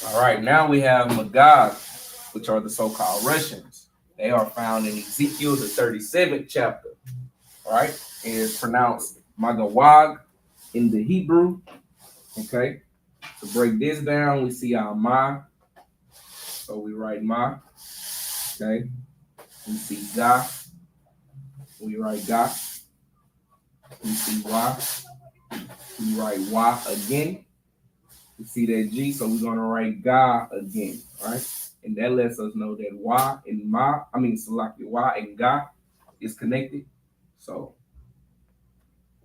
All right, now we have Magog, which are the so-called Russians. They are found in Ezekiel, the 37th chapter. All right, it is pronounced Magawag in the Hebrew. Okay, to break this down, we see our Ma. So we write Ma. Okay, we see Ga. We write Ga. We see Wa. We write Wa again. We see that G, so we're going to write Ga again. All right, and that lets us know that Wa and Salaki, Wa and Ga is connected. So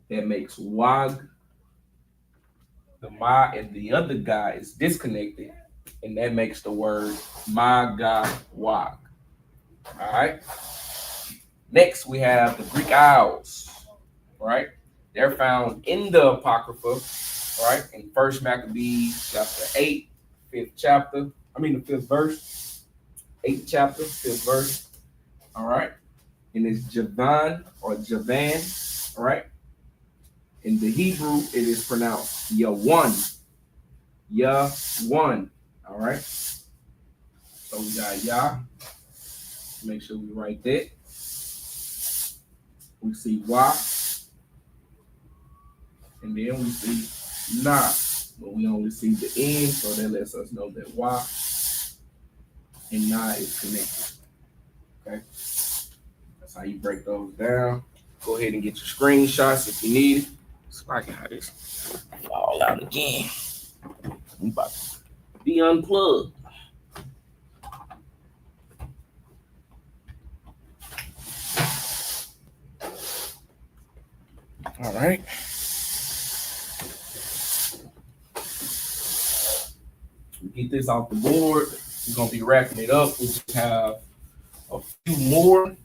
that makes Wag. The Ma and the other guy is disconnected. And that makes the word Magawag. All right. Next, we have the Greek Isles. Right. They're found in the Apocrypha. Right. In 1 Maccabees chapter 8, 5th chapter. The 5th verse. 8th chapter, 5th verse. All right. And it's Javan or Javan, all right? In the Hebrew, it is pronounced Yawan. Yawan. All right. So we got Yah. Make sure we write that. We see Wa. And then we see Na. But we only see the end, so that lets us know that Wa and Na is connected. Okay. That's how you break those down. Go ahead and get your screenshots if you need it. It's like how this fall out again. We about to be unplugged. All right. We get this off the board. We're gonna be wrapping it up. We just have a few more.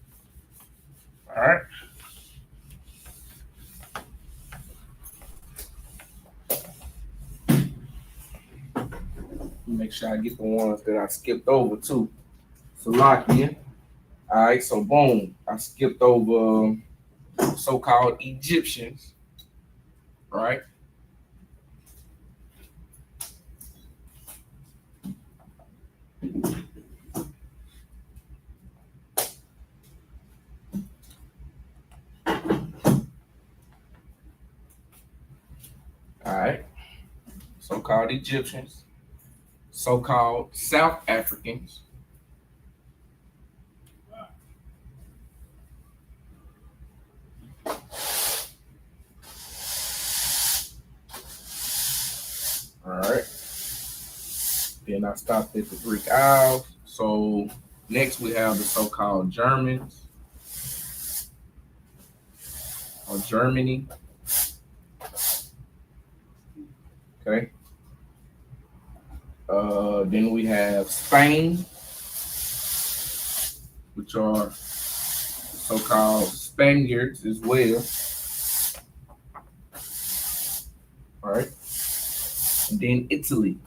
All right. Make sure I get the ones that I skipped over too. Salakia. All right, so boom. I skipped over so-called Egyptians. Right? All right. So-called Egyptians. So-called South Africans. All right. Then I stopped at the Greek Isles. So next we have the so-called Germans or Germany. Okay. Then we have Spain, which are so-called Spaniards as well. All right. And then Italy,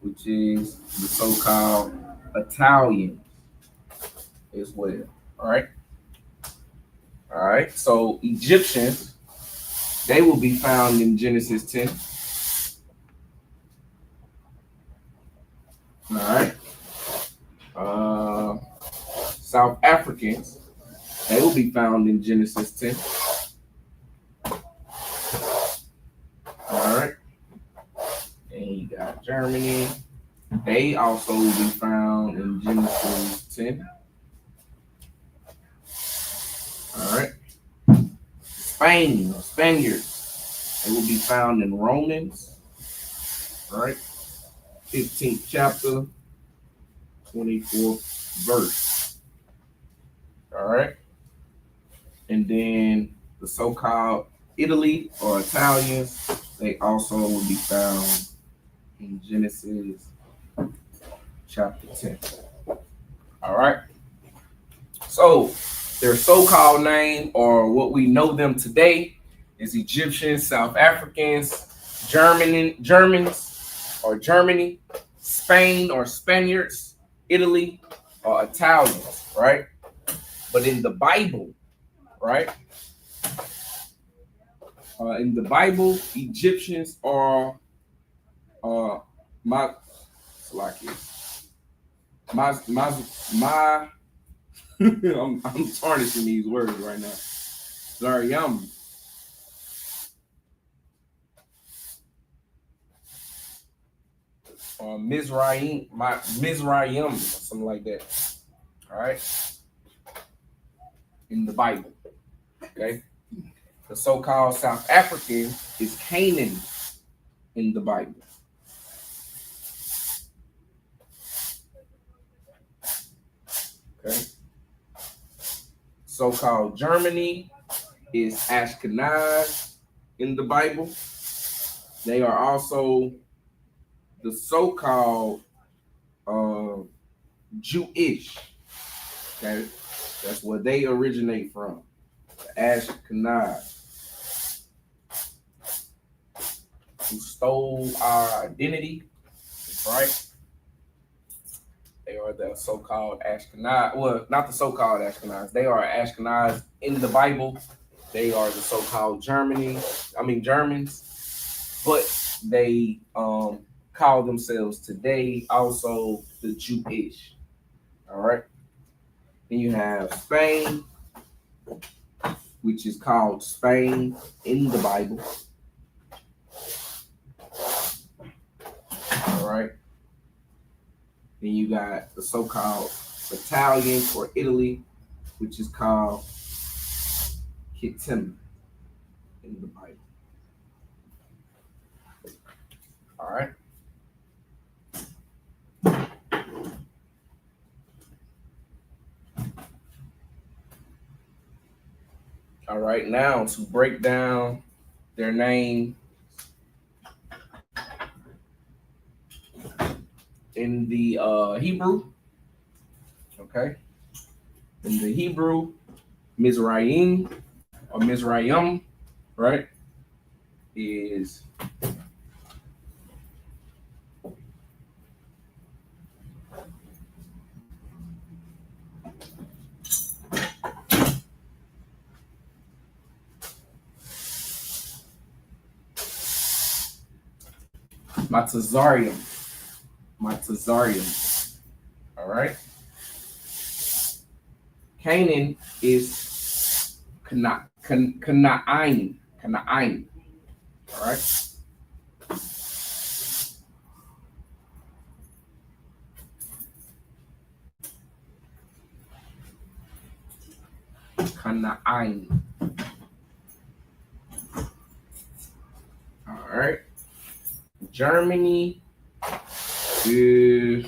which is the so-called Italians as well. All right. All right. So Egyptians, they will be found in Genesis 10. All right. South Africans, they will be found in Genesis 10. All right. And you got Germany. They also will be found in Genesis 10. All right. Spain, or Spaniards, they will be found in Romans. All right. 15th chapter, 24th verse. All right. And then the so-called Italy or Italians, they also will be found in Genesis chapter 10. All right. So their so-called name, or what we know them today, is Egyptians, South Africans, Germans or Germany, Spain or Spaniards, Italy or Italians, right? But in the Bible, right? In the Bible, Egyptians are my I'm tarnishing these words right now. Sorry, Mizraim, something like that. All right. In the Bible. Okay. The so-called South African is Canaan in the Bible. Okay. So-called Germany is Ashkenaz in the Bible. They are also the so-called Jewish. Okay, that's where they originate from. The Ashkenaz, who stole our identity, right? They are the so-called Ashkenaz. Well, not the so-called Ashkenaz. They are Ashkenaz in the Bible. They are the so-called Germans, but they call themselves today also the Jewish. All right. Then you have Spain, which is called Spain in the Bible. All right. Then you got the so-called Italian or Italy, which is called HEATHEN in the Bible. All right. All right, now to break down their name in the Hebrew. Okay. In the Hebrew, Mizraim or Mizraim, right, is Matazarium. All right. Canaan is Canaan. All right. Canaan. All right. Germany is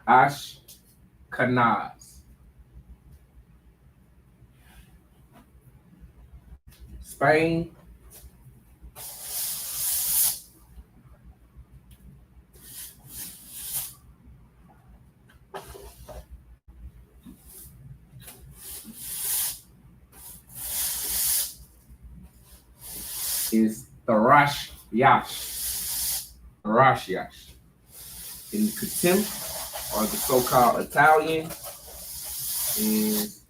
Ashkenaz. Spain is Tharash Yash. In Katim, or the so-called Italian, is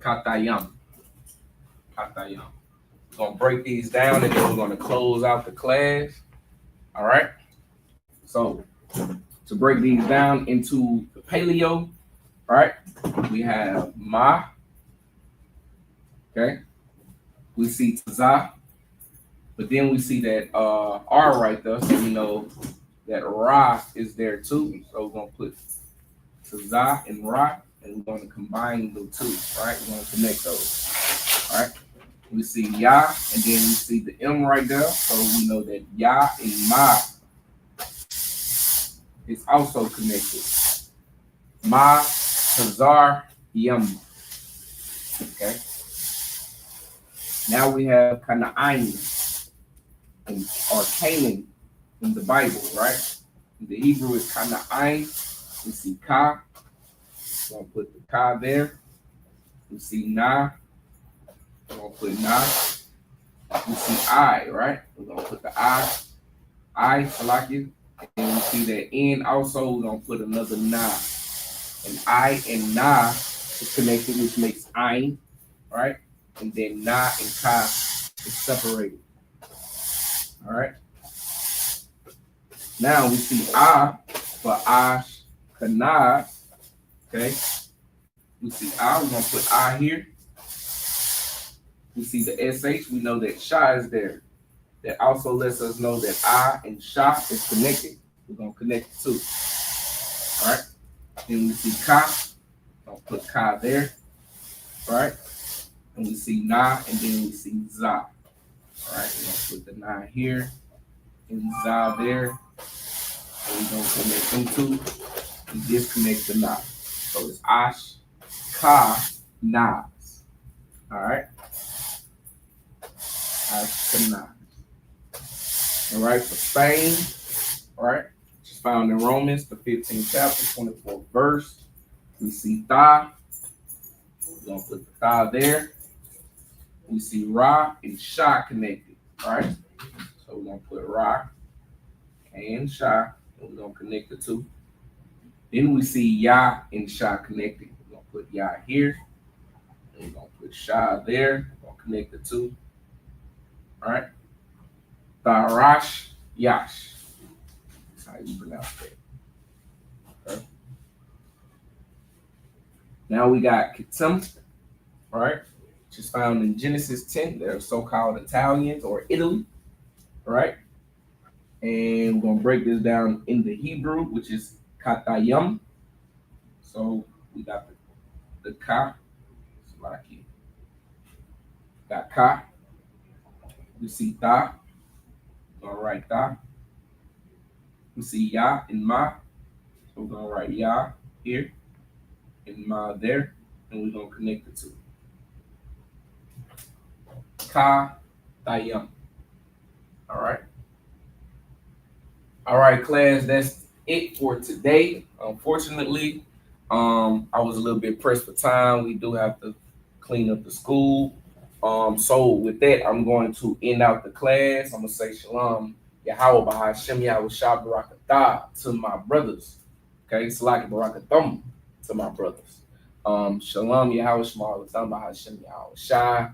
Katayam. We're gonna break these down and then we're gonna close out the class. All right. So to break these down into the paleo, all right, we have Ma. Okay. We see Taza, but then we see that R right there, so we know that Ra is there too. So we're gonna put Taza and Ra, and we're gonna combine the two, right? We're gonna connect those. All right. We see Yah, and then we see the M right there. So we know that Yah and Ma is also connected. Ma, Tazar, Yum. Okay. Now we have Canaan or Canaan in the Bible, right? In the Hebrew is Canaan. We see Ka. We're gonna put the Ka there. We see Na. We're gonna put Na. We see I, right? We're gonna put the I like you. And we see that N also, we're gonna put another Na. And I and Na is connected, which makes Ein, right? And then Na and Ka is separated. All right. Now we see A for Ash Kana. Okay. We see I, we're gonna put I here. We see the SH, we know that Sha is there. That also lets us know that I and Sha is connected. We're gonna connect the two. All right. Then we see Ka. I'll put Ka there. All right. And we see Na, and then we see Za. All right. We're gonna put the Na here and Za there. And we're gonna connect them two and disconnect the Na. So it's Ash Qadash. All right. Qadash. All right, for Spain, all right, which is found in Romans, the 15th chapter, 24th verse. We see Tha. We're going to put the Tha there. We see Ra and Sha connected, all right? So we're going to put Ra and Sha, and we're going to connect the two. Then we see Ya and Sha connected. We're going to put Ya here. And we're going to put Sha there. We're going to connect the two, all right? Tharash Yash. That's how you pronounce that. Okay. Now we got Ketum, all right, which is found in Genesis 10. They're so-called Italians or Italy, all right? And we're going to break this down in the Hebrew, which is Katayam. So we got the Ka. Got Ka. We see Tha. We're going to write Tha. We see Ya and Ma. So we're going to write Ya here and Ma there. And we're going to connect the two. Katayam. All right. All right, class, that's it for today. Unfortunately, I was a little bit pressed for time. We do have to clean up the school. So with that, I'm going to end out the class. I'm going to say Shalom, Yahweh Bahashem, Yahweh Shah Barakatah to my brothers. Okay, Salaki Barakathum to my brothers. Shalom, Yahweh Shema Alatham Bahashem, Yahweh Shah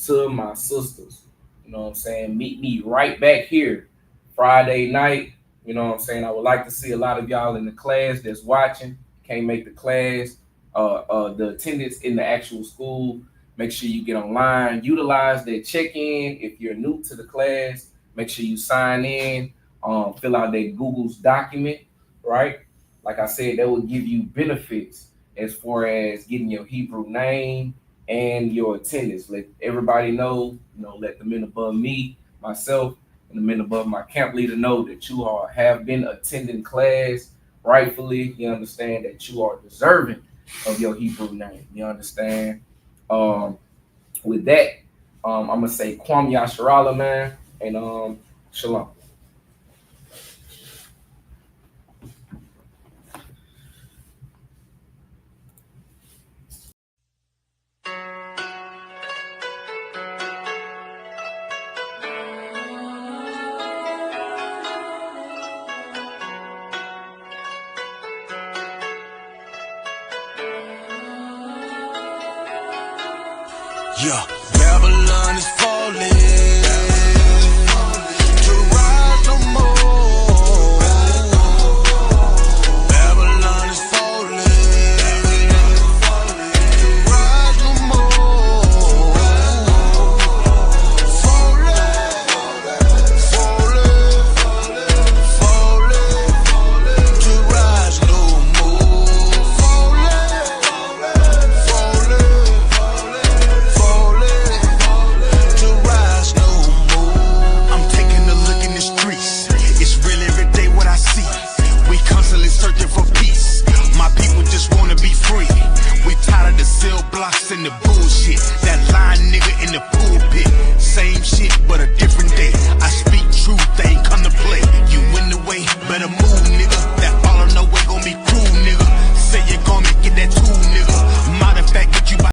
to my sisters. You know what I'm saying? Meet me right back here Friday night. You know what I'm saying? I would like to see a lot of y'all in the class that's watching. Can't make the class, the attendance in the actual school. Make sure you get online. Utilize that check-in. If you're new to the class, make sure you sign in. Fill out that Google's document, right? Like I said, that will give you benefits as far as getting your Hebrew name and your attendance. Let everybody know, let the men above me, myself, and the men above my camp leader know that you all have been attending class rightfully. You understand that you are deserving of your Hebrew name. You understand? With that, I'm gonna say Kwam Yasharala, man, and Shalom. Yeah, Babylon is falling.